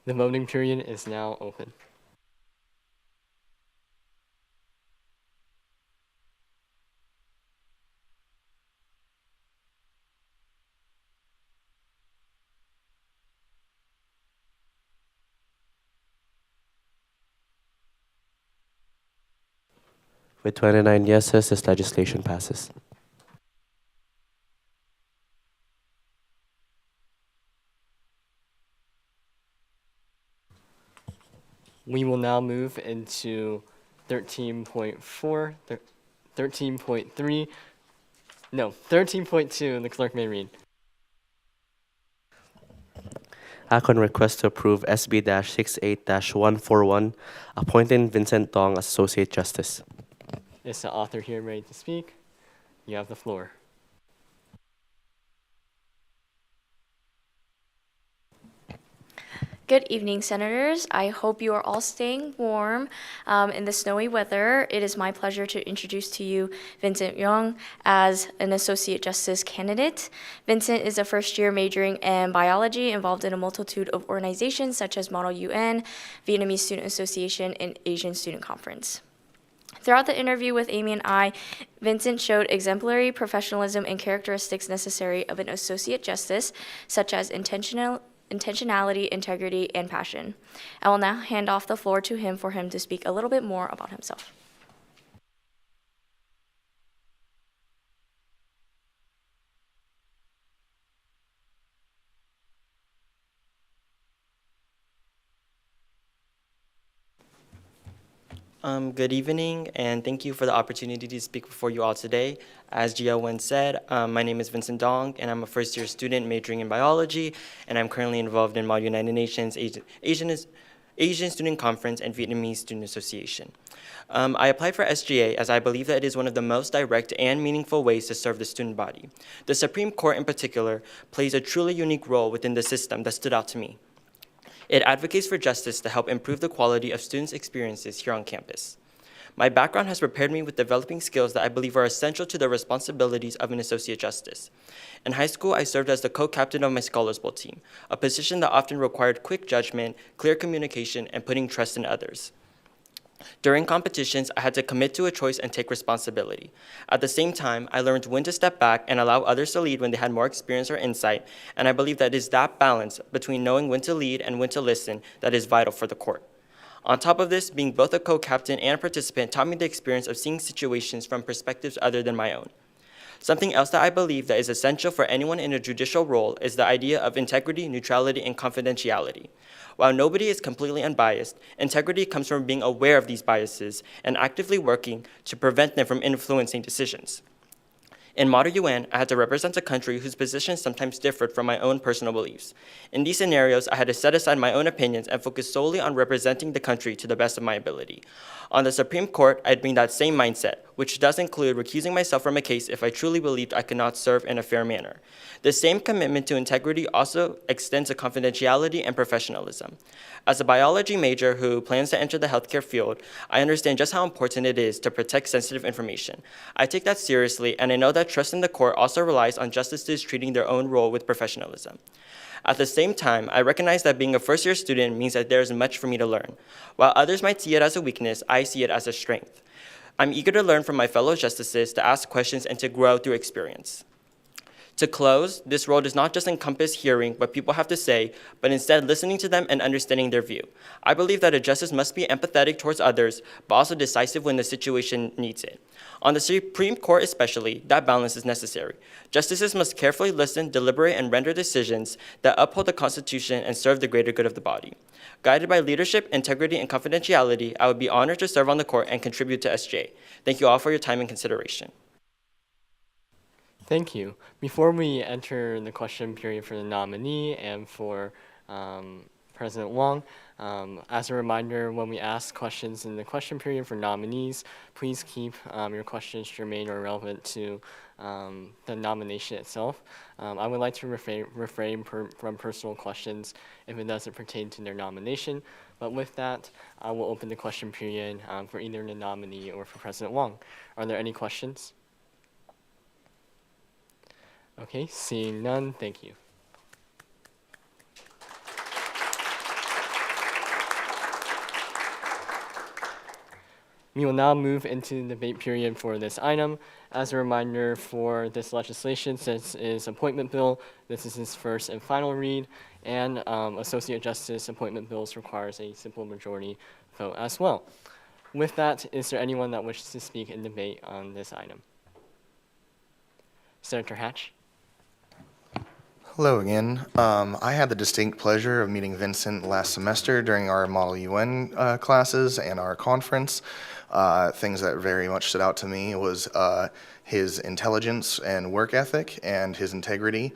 The voting period is now open. With 29 yeses, this legislation passes. We will now move into 13.4, 13.3, no, 13.2, and the clerk may read. Act on request to approve SB-68-141, appointing Vincent Dong as Associate Justice. Is the author here ready to speak? You have the floor. Good evening, Senators. I hope you are all staying warm in the snowy weather. It is my pleasure to introduce to you Vincent Young as an Associate Justice candidate. Vincent is a first-year majoring in biology, involved in a multitude of organizations such as Model UN, Vietnamese Student Association, and Asian Student Conference. Throughout the interview with Amy and I, Vincent showed exemplary professionalism and characteristics necessary of an Associate Justice, such as intentionality, integrity, and passion. I will now hand off the floor to him for him to speak a little bit more about himself. Good evening, and thank you for the opportunity to speak before you all today. As Gia Wen said, my name is Vincent Dong, and I'm a first-year student majoring in biology, and I'm currently involved in Model United Nations, Asian Student Conference, and Vietnamese Student Association. I applied for SGA as I believe that it is one of the most direct and meaningful ways to serve the student body. The Supreme Court in particular plays a truly unique role within the system that stood out to me. It advocates for justice to help improve the quality of students' experiences here on campus. My background has prepared me with developing skills that I believe are essential to the responsibilities of an associate justice. In high school, I served as the co-captain of my Scholars Bowl team, a position that often required quick judgment, clear communication, and putting trust in others. During competitions, I had to commit to a choice and take responsibility. At the same time, I learned when to step back and allow others to lead when they had more experience or insight, and I believe that it is that balance between knowing when to lead and when to listen that is vital for the court. On top of this, being both a co-captain and a participant taught me the experience of seeing situations from perspectives other than my own. Something else that I believe that is essential for anyone in a judicial role is the idea of integrity, neutrality, and confidentiality. While nobody is completely unbiased, integrity comes from being aware of these biases and actively working to prevent them from influencing decisions. In Model UN, I had to represent a country whose positions sometimes differed from my own personal beliefs. In these scenarios, I had to set aside my own opinions and focus solely on representing the country to the best of my ability. On the Supreme Court, I'd bring that same mindset, which does include recusing myself from a case if I truly believed I could not serve in a fair manner. The same commitment to integrity also extends to confidentiality and professionalism. As a biology major who plans to enter the healthcare field, I understand just how important it is to protect sensitive information. I take that seriously, and I know that trust in the court also relies on justices treating their own role with professionalism. At the same time, I recognize that being a first-year student means that there is much for me to learn. While others might see it as a weakness, I see it as a strength. I'm eager to learn from my fellow justices, to ask questions, and to grow through experience. To close, this role does not just encompass hearing what people have to say, but instead listening to them and understanding their view. I believe that a justice must be empathetic towards others, but also decisive when the situation needs it. On the Supreme Court especially, that balance is necessary. Justices must carefully listen, deliberate, and render decisions that uphold the Constitution and serve the greater good of the body. Guided by leadership, integrity, and confidentiality, I would be honored to serve on the court and contribute to SJ. Thank you all for your time and consideration. Thank you. Before we enter the question period for the nominee and for President Wong, as a reminder, when we ask questions in the question period for nominees, please keep your questions germane or relevant to the nomination itself. I would like to refrain from personal questions if it doesn't pertain to their nomination, but with that, I will open the question period for either the nominee or for President Wong. Are there any questions? Okay, seeing none, thank you. We will now move into the debate period for this item. As a reminder for this legislation, since it is appointment bill, this is its first and final read, and Associate Justice appointment bills requires a simple majority vote as well. With that, is there anyone that wishes to speak in debate on this item? Senator Hatch. Hello again. I had the distinct pleasure of meeting Vincent last semester during our Model UN classes and our conference. Things that very much stood out to me was his intelligence and work ethic and his integrity.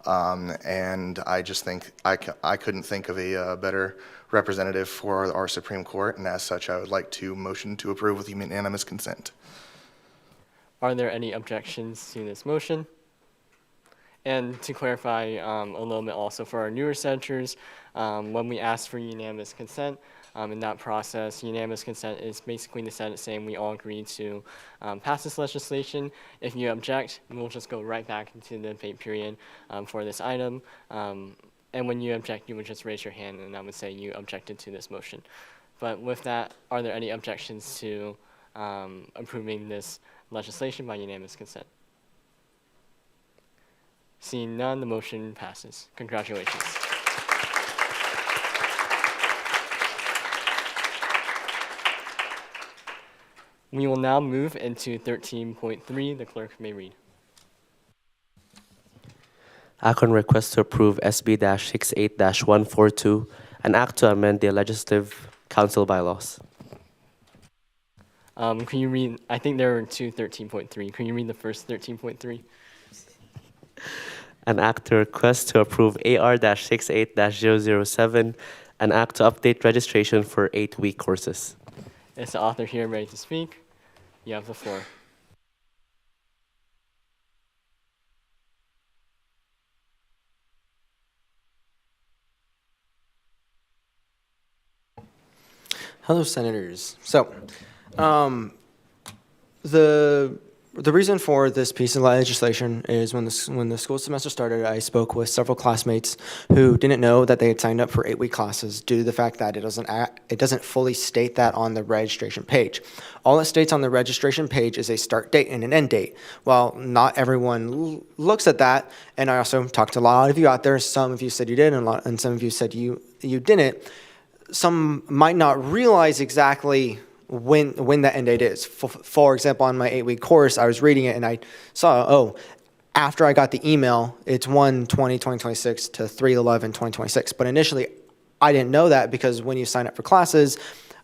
And I just think I couldn't think of a better representative for our Supreme Court, and as such, I would like to motion to approve with unanimous consent. Are there any objections to this motion? And to clarify a little bit also for our newer senators, when we ask for unanimous consent, in that process, unanimous consent is basically the Senate saying we all agree to pass this legislation. If you object, we'll just go right back into the debate period for this item. And when you object, you would just raise your hand and I would say you objected to this motion. But with that, are there any objections to approving this legislation by unanimous consent? Seeing none, the motion passes. Congratulations. We will now move into 13.3. The clerk may read. Act on request to approve SB-68-142, an act to amend the Legislative Council bylaws. Can you read, I think there are two 13.3. Can you read the first 13.3? An act to request to approve AR-68-007, an act to update registration for 8-week courses. Is the author here ready to speak? You have the floor. Hello, Senators. So, the reason for this piece of legislation is when the school semester started, I spoke with several classmates who didn't know that they had signed up for 8-week classes due to the fact that it doesn't fully state that on the registration page. All it states on the registration page is a start date and an end date. Well, not everyone looks at that, and I also talked to a lot of you out there. Some of you said you did, and some of you said you didn't. Some might not realize exactly when that end date is. For example, on my 8-week course, I was reading it and I saw, after I got the email, it's 1/20/2026 to 3/11/2026. But initially, I didn't know that because when you sign up for classes,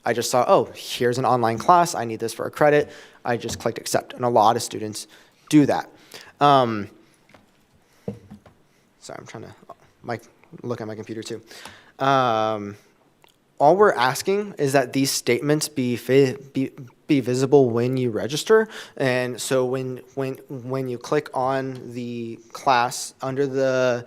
I just saw, here's an online class. I need this for a credit. I just clicked accept, and a lot of students do that. Sorry, I'm trying to look at my computer too. All we're asking is that these statements be visible when you register. And so when you click on the class under the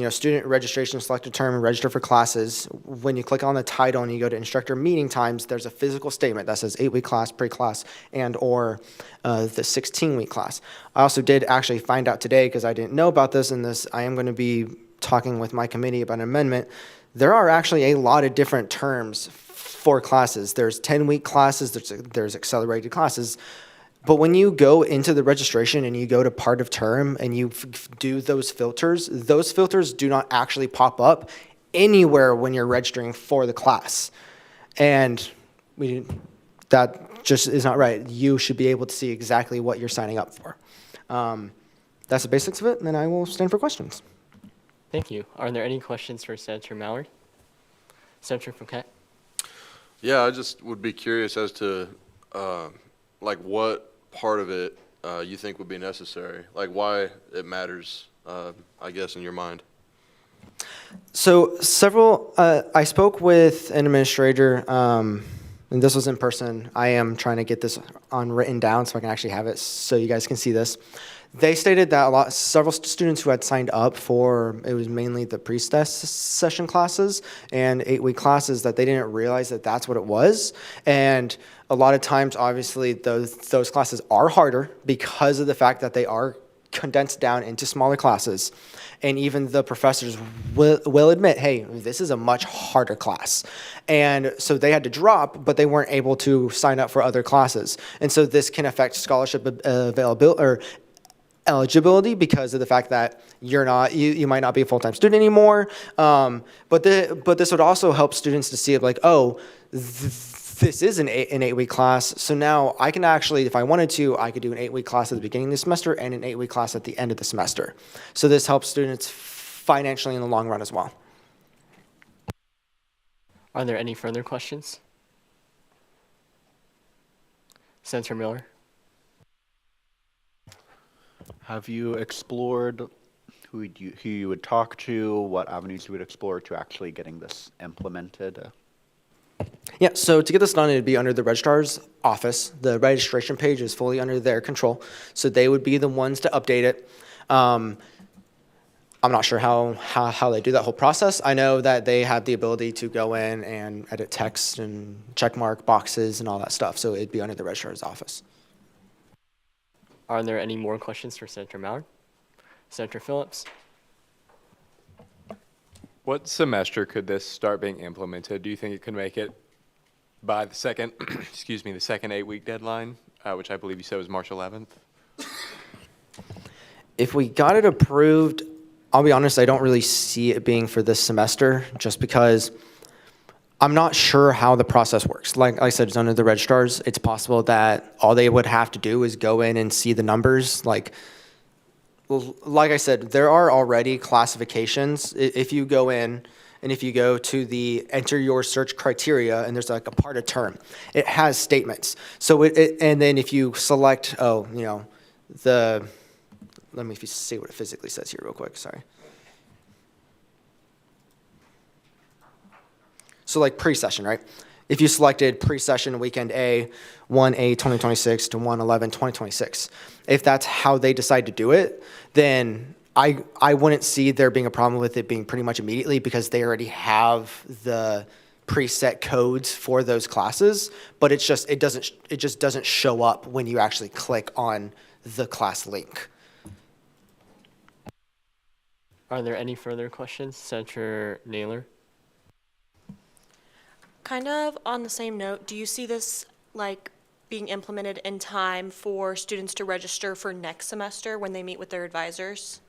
student registration, select a term, and register for classes, when you click on the title and you go to instructor meeting times, there's a physical statement that says 8-week class, pre-class, and or the 16-week class. I also did actually find out today, because I didn't know about this, and I am going to be talking with my committee about an amendment. There are actually a lot of different terms for classes. There's 10-week classes, there's accelerated classes. But when you go into the registration and you go to part of term and you do those filters do not actually pop up anywhere when you're registering for the class. And that just is not right. You should be able to see exactly what you're signing up for. That's the basics of it, and then I will stand for questions. Thank you. Are there any questions for Senator Mallory? Senator Fouquet? Yeah, I just would be curious as to what part of it you think would be necessary, like why it matters, I guess, in your mind. So I spoke with an administrator, and this was in person. I am trying to get this written down so I can actually have it so you guys can see this. They stated that several students who had signed up for, it was mainly the pre-session classes and 8-week classes, that they didn't realize that that's what it was. And a lot of times, obviously, those classes are harder because of the fact that they are condensed down into smaller classes. And even the professors will admit, hey, this is a much harder class. And so they had to drop, but they weren't able to sign up for other classes. And so this can affect scholarship availability or eligibility because of the fact that you might not be a full-time student anymore. But this would also help students to see this is an 8-week class. So now I can actually, if I wanted to, I could do an 8-week class at the beginning of the semester and an 8-week class at the end of the semester. So this helps students financially in the long run as well. Are there any further questions? Senator Miller? Have you explored who you would talk to, what avenues you would explore to actually getting this implemented? Yeah, so to get this done, it'd be under the registrar's office. The registration page is fully under their control, so they would be the ones to update it. I'm not sure how they do that whole process. I know that they have the ability to go in and edit text and check mark boxes and all that stuff, so it'd be under the registrar's office. Are there any more questions for Senator Mallard? Senator Phillips? What semester could this start being implemented? Do you think it could make it by the second, excuse me, the second 8-week deadline, which I believe you said was March 11th? If we got it approved, I'll be honest, I don't really see it being for this semester, just because I'm not sure how the process works. Like I said, it's under the registrars. It's possible that all they would have to do is go in and see the numbers. Like I said, there are already classifications. If you go in and if you go to the enter your search criteria, and there's like a part of term, it has statements. So and then if you select, let me see what it physically says here real quick, sorry. So like pre-session, right? If you selected pre-session weekend A, 1/8/2026 to 1/11/2026, if that's how they decide to do it, then I wouldn't see there being a problem with it being pretty much immediately, because they already have the preset codes for those classes, but it just doesn't show up when you actually click on the class link. Are there any further questions? Senator Naylor? Kind of on the same note, do you see this like being implemented in time for students to register for next semester when they meet with their advisors?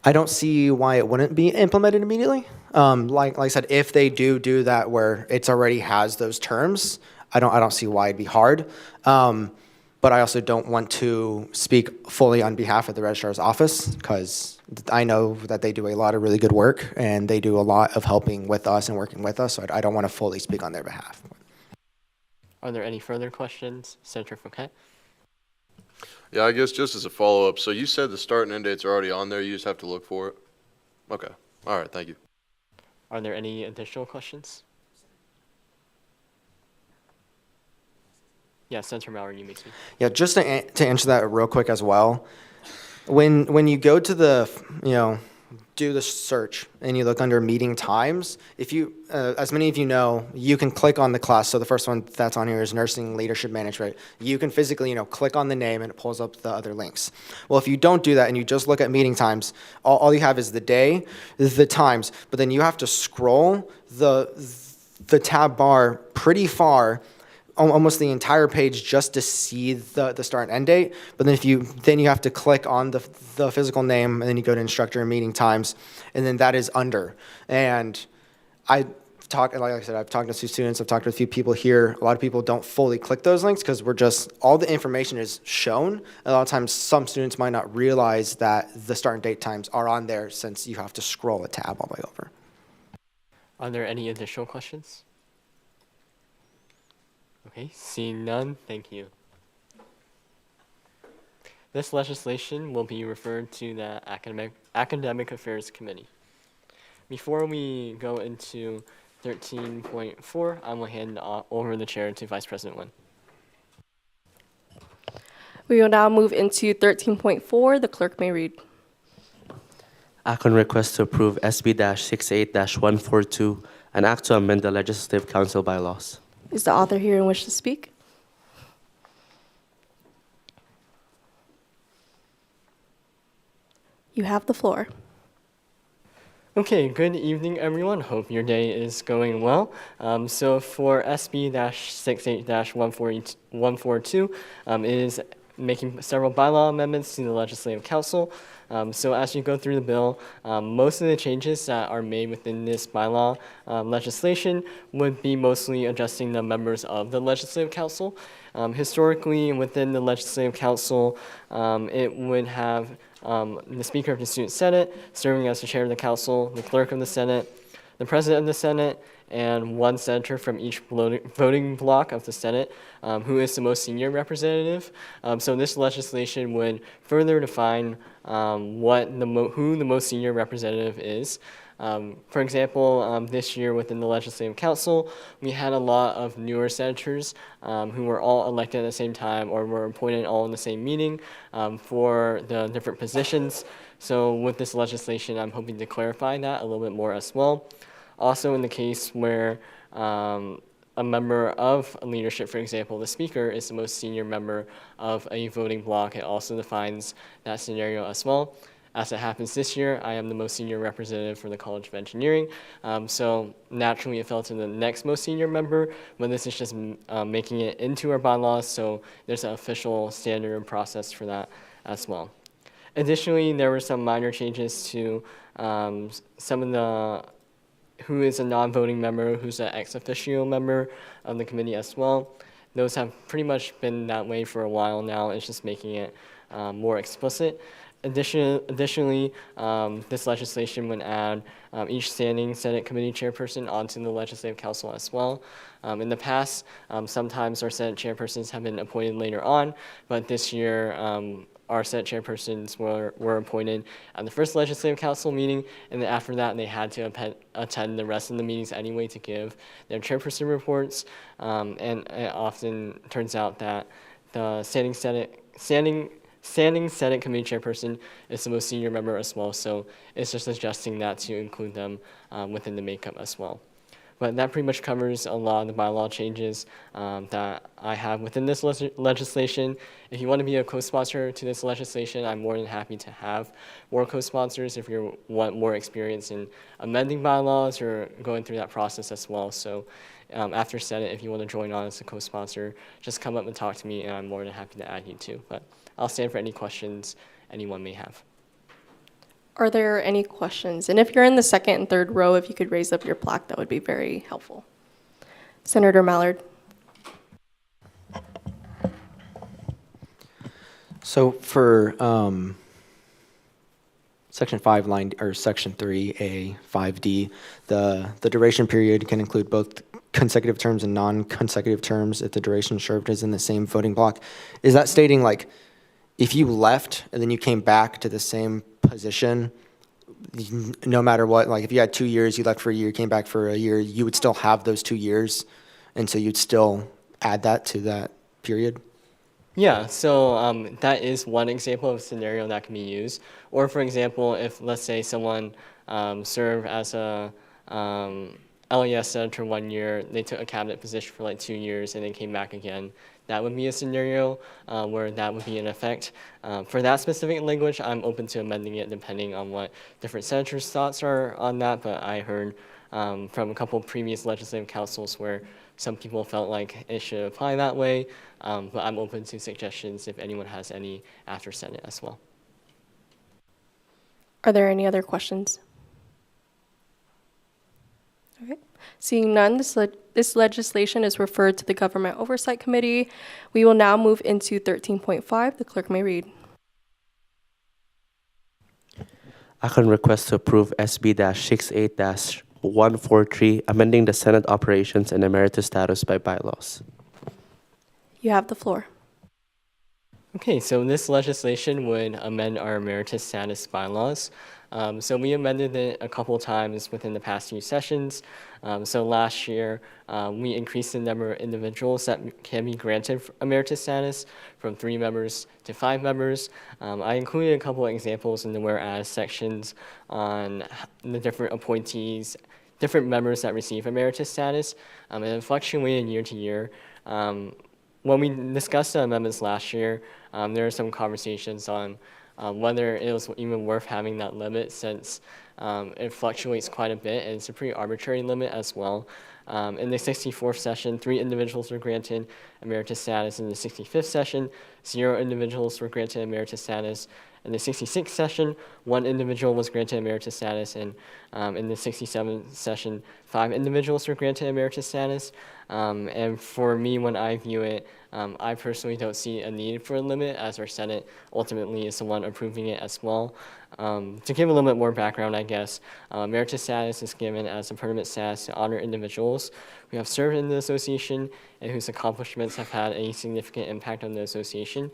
I don't see why it wouldn't be implemented immediately. Like I said, if they do that where it's already has those terms, I don't see why it'd be hard. But I also don't want to speak fully on behalf of the registrar's office, because I know that they do a lot of really good work and they do a lot of helping with us and working with us, so I don't want to fully speak on their behalf. Are there any further questions? Senator Fouquet? Yeah, I guess just as a follow-up, so you said the start and end dates are already on there, you just have to look for it? Okay, all right, thank you. Are there any additional questions? Yeah, Senator Mallory, you may speak. Yeah, just to answer that real quick as well, when you go to the, do the search and you look under meeting times, if you, as many of you know, you can click on the class. So the first one that's on here is Nursing Leadership Management. You can physically, click on the name and it pulls up the other links. Well, if you don't do that and you just look at meeting times, all you have is the day, the times, but then you have to scroll the tab bar pretty far, almost the entire page, just to see the start and end date. But then you have to click on the physical name, and then you go to instructor and meeting times, and then that is under. And like I said, I've talked to 2 students, I've talked to a few people here. A lot of people don't fully click those links because all the information is shown. A lot of times some students might not realize that the start and date times are on there, since you have to scroll a tab all the way over. Are there any additional questions? Okay, seeing none, thank you. This legislation will be referred to the Academic Affairs Committee. Before we go into 13.4, I will hand over the chair to Vice President Nguyen. We will now move into 13.4. The clerk may read. Act on request to approve SB-68-142, an act to amend the Legislative Council bylaws. Is the author here and wish to speak? You have the floor. Okay, good evening, everyone. Hope your day is going well. So for SB-68-142, it is making several bylaw amendments to the Legislative Council. So as you go through the bill, most of the changes that are made within this bylaw legislation would be mostly adjusting the members of the Legislative Council. Historically, within the Legislative Council, it would have the Speaker of the Student Senate serving as the chair of the Council, the Clerk of the Senate, the President of the Senate, and one senator from each voting block of the Senate, who is the most senior representative. So this legislation would further define who the most senior representative is. For example, this year within the Legislative Council, we had a lot of newer senators who were all elected at the same time or were appointed all in the same meeting for the different positions. So with this legislation, I'm hoping to clarify that a little bit more as well. Also in the case where a member of leadership, for example, the speaker is the most senior member of a voting block, it also defines that scenario as well. As it happens this year, I am the most senior representative for the College of Engineering, so naturally it fell to the next most senior member, but this is just making it into our bylaws, so there's an official standard and process for that as well. Additionally, there were some minor changes to some of the who is a non-voting member, who's an ex officio member of the committee as well. Those have pretty much been that way for a while now. It's just making it more explicit. Additionally, this legislation would add each standing Senate committee chairperson onto the Legislative Council as well. In the past, sometimes our Senate chairpersons have been appointed later on, but this year our Senate chairpersons were appointed at the first Legislative Council meeting, and then after that they had to attend the rest of the meetings anyway to give their chairperson reports, and it often turns out that the standing Senate committee chairperson is the most senior member as well, so it's just adjusting that to include them within the makeup as well. But that pretty much covers a lot of the bylaw changes that I have within this legislation. If you want to be a co-sponsor to this legislation, I'm more than happy to have more co-sponsors if you want more experience in amending bylaws or going through that process as well. So after Senate, if you want to join on as a co-sponsor, just come up and talk to me, and I'm more than happy to add you too. But I'll stand for any questions anyone may have. Are there any questions? And if you're in the second and third row, if you could raise up your plaque, that would be very helpful. Senator Mallard. So for Section 5 line or Section 3A 5D, the duration period can include both consecutive terms and non-consecutive terms if the duration served is in the same voting block. Is that stating like if you left and then you came back to the same position, no matter what, like if you had 2 years, you left for a year, came back for a year, you would still have those 2 years, and so you'd still add that to that period? Yeah, so that is one example of a scenario that can be used. Or for example, if let's say someone served as a LES senator 1 year, they took a cabinet position for like 2 years and then came back again, that would be a scenario where that would be in effect. For that specific language, I'm open to amending it depending on what different senators' thoughts are on that, but I heard from a couple of previous legislative councils where some people felt like it should apply that way, but I'm open to suggestions if anyone has any after Senate as well. Are there any other questions? All right. Seeing none, this legislation is referred to the Government Oversight Committee. We will now move into 13.5. The clerk may read. I can request to approve SB-68-143, amending the Senate Operations and Emeritus Status by bylaws. You have the floor. Okay, so this legislation would amend our emeritus status bylaws. So we amended it a couple times within the past few sessions. So last year, we increased the number of individuals that can be granted emeritus status from 3 members to 5 members. I included a couple of examples in the whereas sections on the different appointees, different members that receive emeritus status, and it fluctuated year to year. When we discussed the amendments last year, there were some conversations on whether it was even worth having that limit since it fluctuates quite a bit, and it's a pretty arbitrary limit as well. In the 64th session, 3 individuals were granted emeritus status. In the 65th session, 0 individuals were granted emeritus status. In the 66th session, 1 individual was granted emeritus status, and in the 67th session, 5 individuals were granted emeritus status. And for me, when I view it, I personally don't see a need for a limit, as our Senate ultimately is the one approving it as well. To give a little bit more background, I guess, emeritus status is given as a permanent status to honor individuals who have served in the association and whose accomplishments have had a significant impact on the association.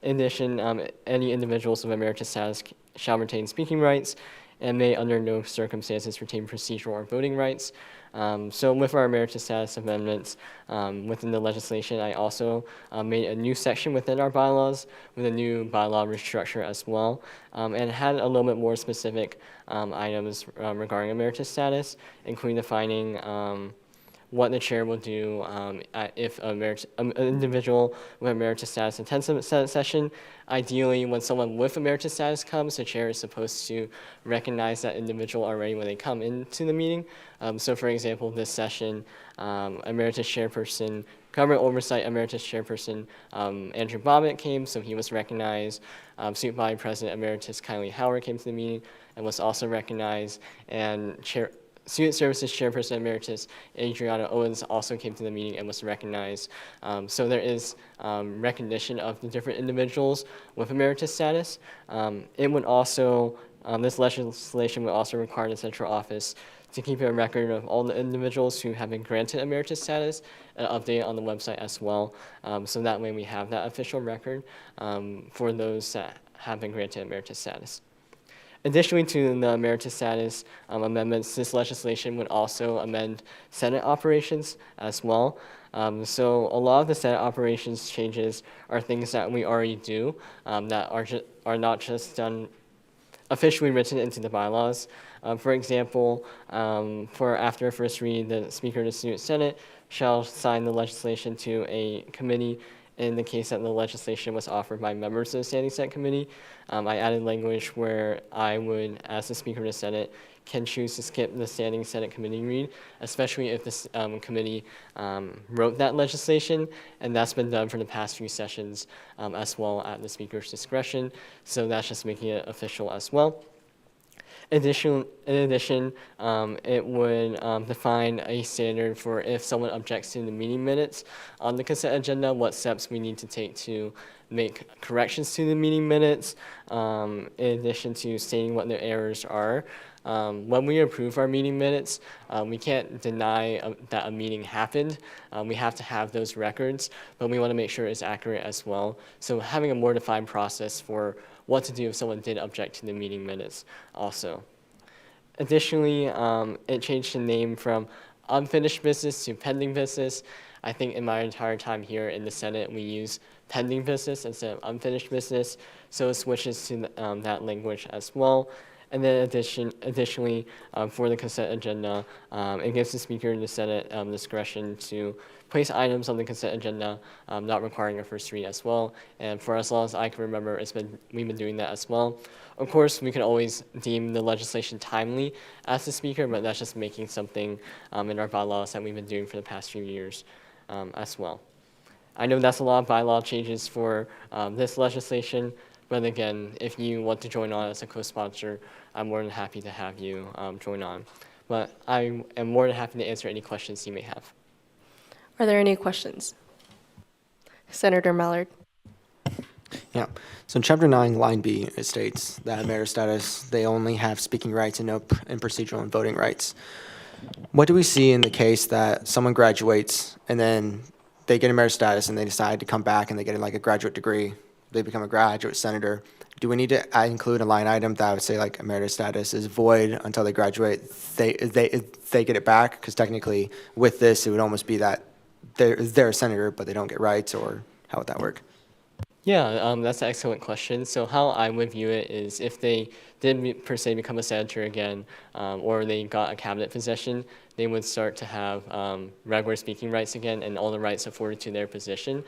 In addition, any individuals with emeritus status shall retain speaking rights and may under no circumstances retain procedural or voting rights. So with our emeritus status amendments within the legislation, I also made a new section within our bylaws with a new bylaw restructure as well, and had a little bit more specific items regarding emeritus status, including defining what the chair will do if an individual with emeritus status attends a Senate session. Ideally, when someone with emeritus status comes, the chair is supposed to recognize that individual already when they come into the meeting. So for example, this session, emeritus chairperson, government oversight emeritus chairperson Andrew Bobbitt came, so he was recognized. Student Body President Emeritus Kylie Howard came to the meeting and was also recognized, and Student Services Chairperson Emeritus Adriana Owens also came to the meeting and was recognized. So there is recognition of the different individuals with emeritus status. It would also, this legislation would also require the central office to keep a record of all the individuals who have been granted emeritus status and update it on the website as well. So that way we have that official record for those that have been granted emeritus status. Additionally to the emeritus status amendments, this legislation would also amend Senate operations as well. So a lot of the Senate operations changes are things that we already do that are not just done officially written into the bylaws. For example, for after a first read, the Speaker of the Student Senate shall sign the legislation to a committee in the case that the legislation was offered by members of the Standing Senate Committee. I added language where I would, as the Speaker of the Senate, can choose to skip the Standing Senate Committee read, especially if this committee wrote that legislation, and that's been done for the past few sessions as well at the Speaker's discretion, so that's just making it official as well. In addition, it would define a standard for if someone objects to the meeting minutes on the consent agenda, what steps we need to take to make corrections to the meeting minutes, in addition to stating what the errors are. When we approve our meeting minutes, we can't deny that a meeting happened. We have to have those records, but we want to make sure it's accurate as well. So having a more defined process for what to do if someone did object to the meeting minutes also. Additionally, it changed the name from unfinished business to pending business. I think in my entire time here in the Senate, we use pending business instead of unfinished business, so it switches to that language as well. And then additionally, for the consent agenda, it gives the Speaker and the Senate discretion to place items on the consent agenda, not requiring a first read as well. And for as long as I can remember, we've been doing that as well. Of course, we can always deem the legislation timely as the Speaker, but that's just making something in our bylaws that we've been doing for the past few years as well. I know that's a lot of bylaw changes for this legislation, but again, if you want to join on as a co-sponsor, I'm more than happy to have you join on. But I am more than happy to answer any questions you may have. Are there any questions? Senator Mallard. Yeah. So in Chapter 9, Line B, it states that emeritus status, they only have speaking rights and no and procedural and voting rights. What do we see in the case that someone graduates and then they get emeritus status and they decide to come back and they get like a graduate degree, they become a graduate senator? Do we need to include a line item that would say like emeritus status is void until they graduate? They get it back, because technically with this it would almost be that they're a senator but they don't get rights, or how would that work? Yeah, that's an excellent question. So how I would view it is if they did per se become a senator again, or they got a cabinet position, they would start to have regular speaking rights again and all the rights afforded to their position.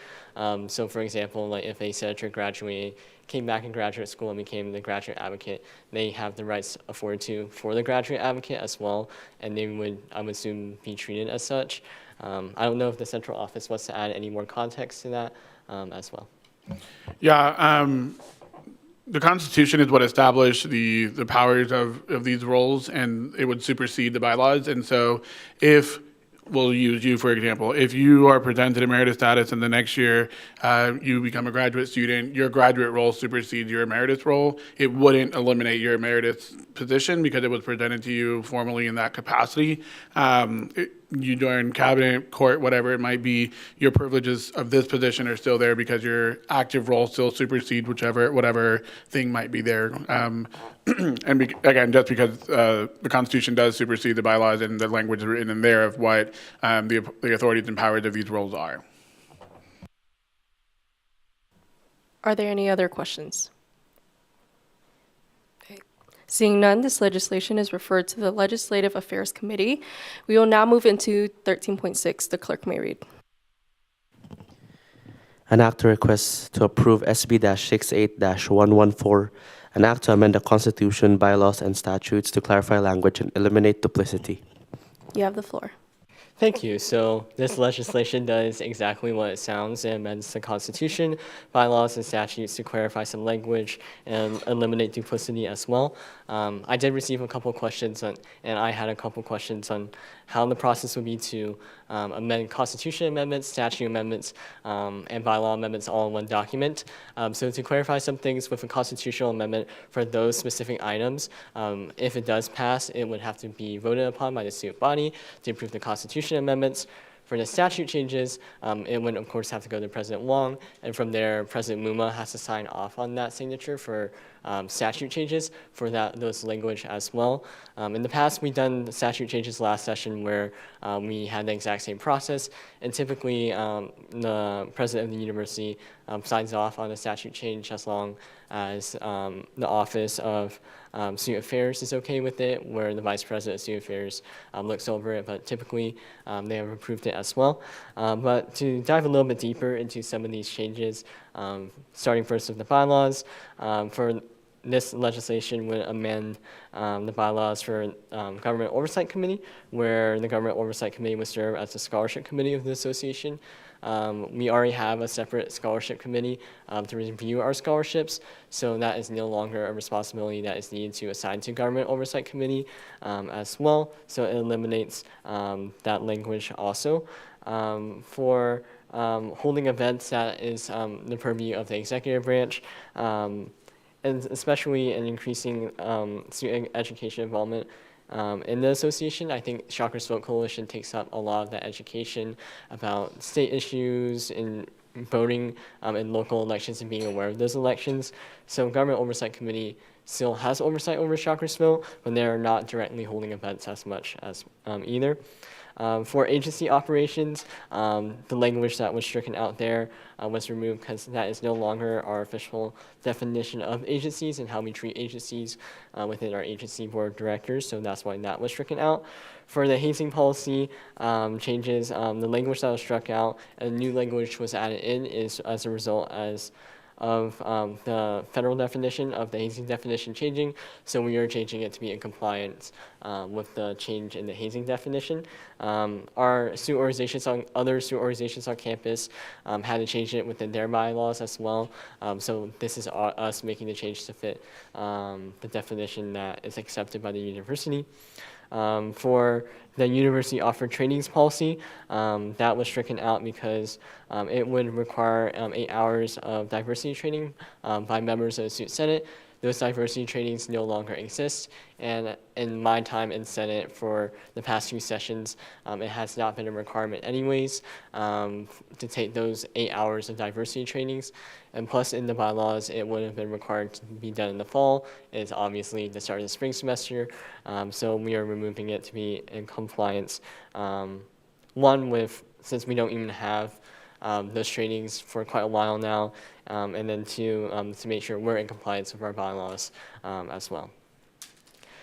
So for example, like if a senator graduated, came back in graduate school and became the graduate advocate, they have the rights afforded for the graduate advocate as well, and they would, I would assume, be treated as such. I don't know if the central office wants to add any more context to that as well. Yeah, the Constitution is what established the powers of these roles, and it would supersede the bylaws. And so if, we'll use you for example, if you are presented emeritus status and the next year you become a graduate student, your graduate role supersedes your emeritus role, it wouldn't eliminate your emeritus position because it was presented to you formally in that capacity. You join cabinet, court, whatever it might be, your privileges of this position are still there because your active role still supersedes whatever thing might be there. Again, just because the Constitution does supersede the bylaws and the language written in there of what the authorities and powers of these roles are. Are there any other questions? Seeing none, this legislation is referred to the Legislative Affairs Committee. We will now move into 13.6. The clerk may read. An act to request to approve SB-68-114, an act to amend the Constitution, bylaws, and statutes to clarify language and eliminate duplicity. You have the floor. Thank you. So this legislation does exactly what it sounds. It amends the Constitution, bylaws, and statutes to clarify some language and eliminate duplicity as well. I did receive a couple questions, and I had a couple questions on how the process would be to amend Constitution amendments, statute amendments, and bylaw amendments all in one document. So to clarify some things with a constitutional amendment for those specific items, if it does pass, it would have to be voted upon by the student body to approve the Constitution amendments. For the statute changes, it would, of course, have to go to President Wong, and from there, President Muma has to sign off on that signature for statute changes for those language as well. In the past, we've done the statute changes last session where we had the exact same process, and typically the president of the university signs off on a statute change as long as the Office of Student Affairs is okay with it, where the Vice President of Student Affairs looks over it, but typically they have approved it as well. But to dive a little bit deeper into some of these changes, starting first with the bylaws, for this legislation would amend the bylaws for Government Oversight Committee, where the Government Oversight Committee would serve as the scholarship committee of the association. We already have a separate scholarship committee to review our scholarships, so that is no longer a responsibility that is needed to assign to Government Oversight Committee as well, so it eliminates that language also. For holding events, that is the purview of the executive branch, and especially in increasing student education involvement in the association. I think Shockers Vote Coalition takes up a lot of that education about state issues in voting in local elections and being aware of those elections. So Government Oversight Committee still has oversight over Shockers Vote, but they're not directly holding events as much as either. For agency operations, the language that was stricken out there was removed because that is no longer our official definition of agencies and how we treat agencies within our agency board of directors, so that's why that was stricken out. For the hazing policy changes, the language that was struck out and new language was added in is as a result of the federal definition of the hazing definition changing, so we are changing it to be in compliance with the change in the hazing definition. Our student organizations other student organizations on campus had to change it within their bylaws as well, so this is us making the change to fit the definition that is accepted by the university. For the university offered trainings policy, that was stricken out because it would require 8 hours of diversity training by members of the student senate. Those diversity trainings no longer exist, and in my time in Senate for the past few sessions, it has not been a requirement anyways to take those 8 hours of diversity trainings, and plus in the bylaws it would have been required to be done in the fall. It's obviously the start of the spring semester, so we are removing it to be in compliance. One, since we don't even have those trainings for quite a while now, and then two, to make sure we're in compliance with our bylaws as well.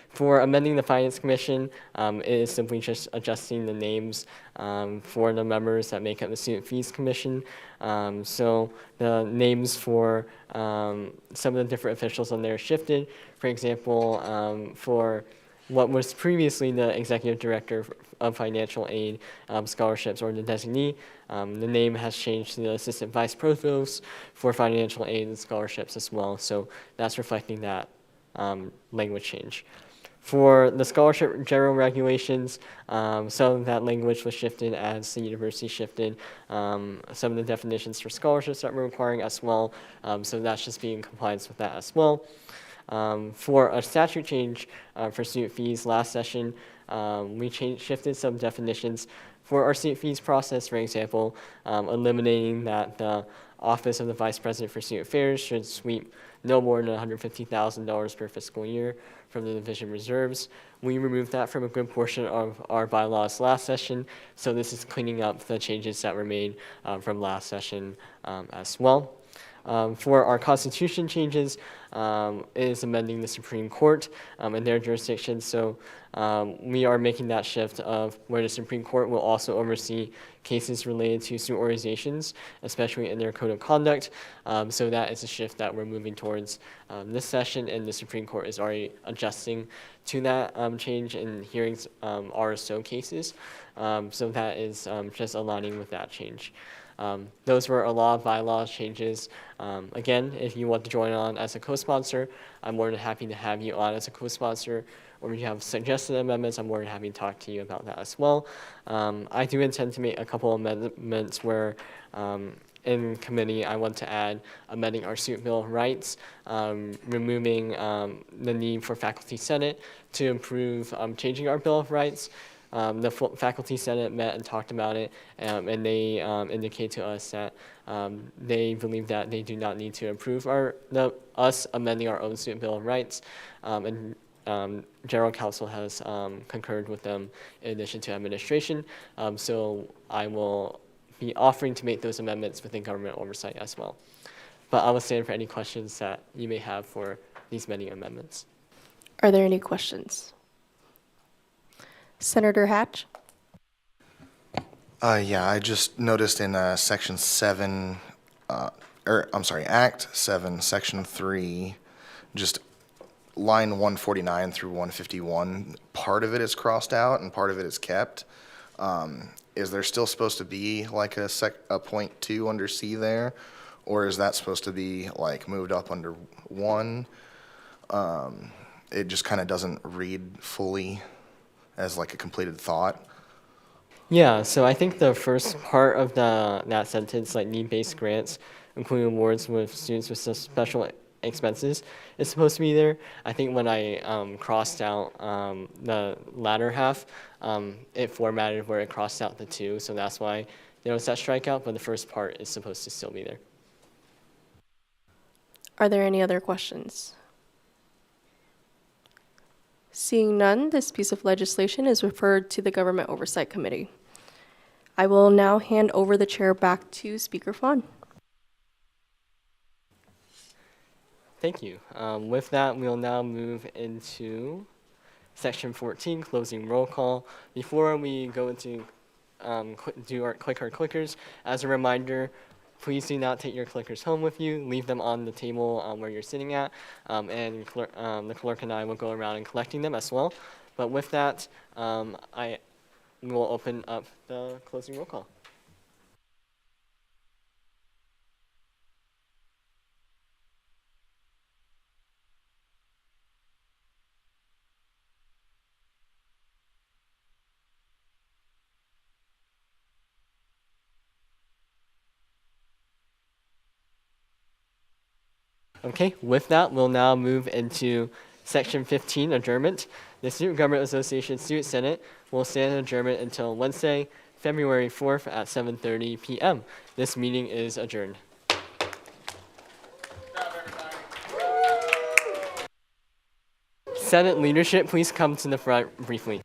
For amending the Finance Commission, it is simply just adjusting the names for the members that make up the Student Fees Commission. So the names for some of the different officials on there shifted. For example, for what was previously the Executive Director of Financial Aid Scholarships, or the designee. The name has changed to the Assistant Vice Provost for Financial Aid and Scholarships as well, so that's reflecting that language change. For the scholarship general regulations, some of that language was shifted as the university shifted some of the definitions for scholarships that we're requiring as well, so that's just being in compliance with that as well. For a statute change for student fees last session, we shifted some definitions for our student fees process, for example, eliminating that the Office of the Vice President for Student Affairs should sweep no more than $150,000 per fiscal year from the division reserves. We removed that from a good portion of our bylaws last session, so this is cleaning up the changes that were made from last session as well. For our constitution changes, is amending the Supreme Court in their jurisdiction. So we are making that shift of where the Supreme Court will also oversee cases related to student organizations, especially in their code of conduct. So that is a shift that we're moving towards this session, and the Supreme Court is already adjusting to that change in hearings RSO cases. So that is just aligning with that change. Those were a lot of bylaws changes. Again, if you want to join on as a co-sponsor, I'm more than happy to have you on as a co-sponsor. Or if you have suggested amendments, I'm more than happy to talk to you about that as well. I do intend to make a couple of amendments where in committee I want to add amending our student bill of rights, removing the need for faculty senate to improve changing our bill of rights. The faculty senate met and talked about it, and they indicate to us that they believe that they do not need to approve us amending our own student bill of rights, and general counsel has concurred with them in addition to administration. So I will be offering to make those amendments within government oversight as well. But I will stand for any questions that you may have for these many amendments. Are there any questions? Senator Hatch? Yeah, I just noticed in Section 7, Act 7, Section 3, just line 149 through 151, part of it is crossed out and part of it is kept. Is there still supposed to be like a point 2 under C there? Or is that supposed to be like moved up under 1? It just kind of doesn't read fully as like a completed thought. Yeah, so I think the first part of that sentence, like need-based grants, including awards with students with special expenses, is supposed to be there. I think when I crossed out the latter half, it formatted where it crossed out the 2, so that's why there was that strikeout, but the first part is supposed to still be there. Are there any other questions? Seeing none, this piece of legislation is referred to the Government Oversight Committee. I will now hand over the chair back to Speaker Fawn. Thank you. With that, we'll now move into Section 14, closing roll call. Before we go into click our clickers, as a reminder, please do not take your clickers home with you. Leave them on the table where you're sitting at, and the clerk and I will go around and collecting them as well. But with that, I will open up the closing roll call. Okay, with that, we'll now move into Section 15, adjournment. The Student Government Association Student Senate will stand in adjournment until Wednesday, February 4th at 7:30 p.m. This meeting is adjourned. Senate leadership, please come to the front briefly.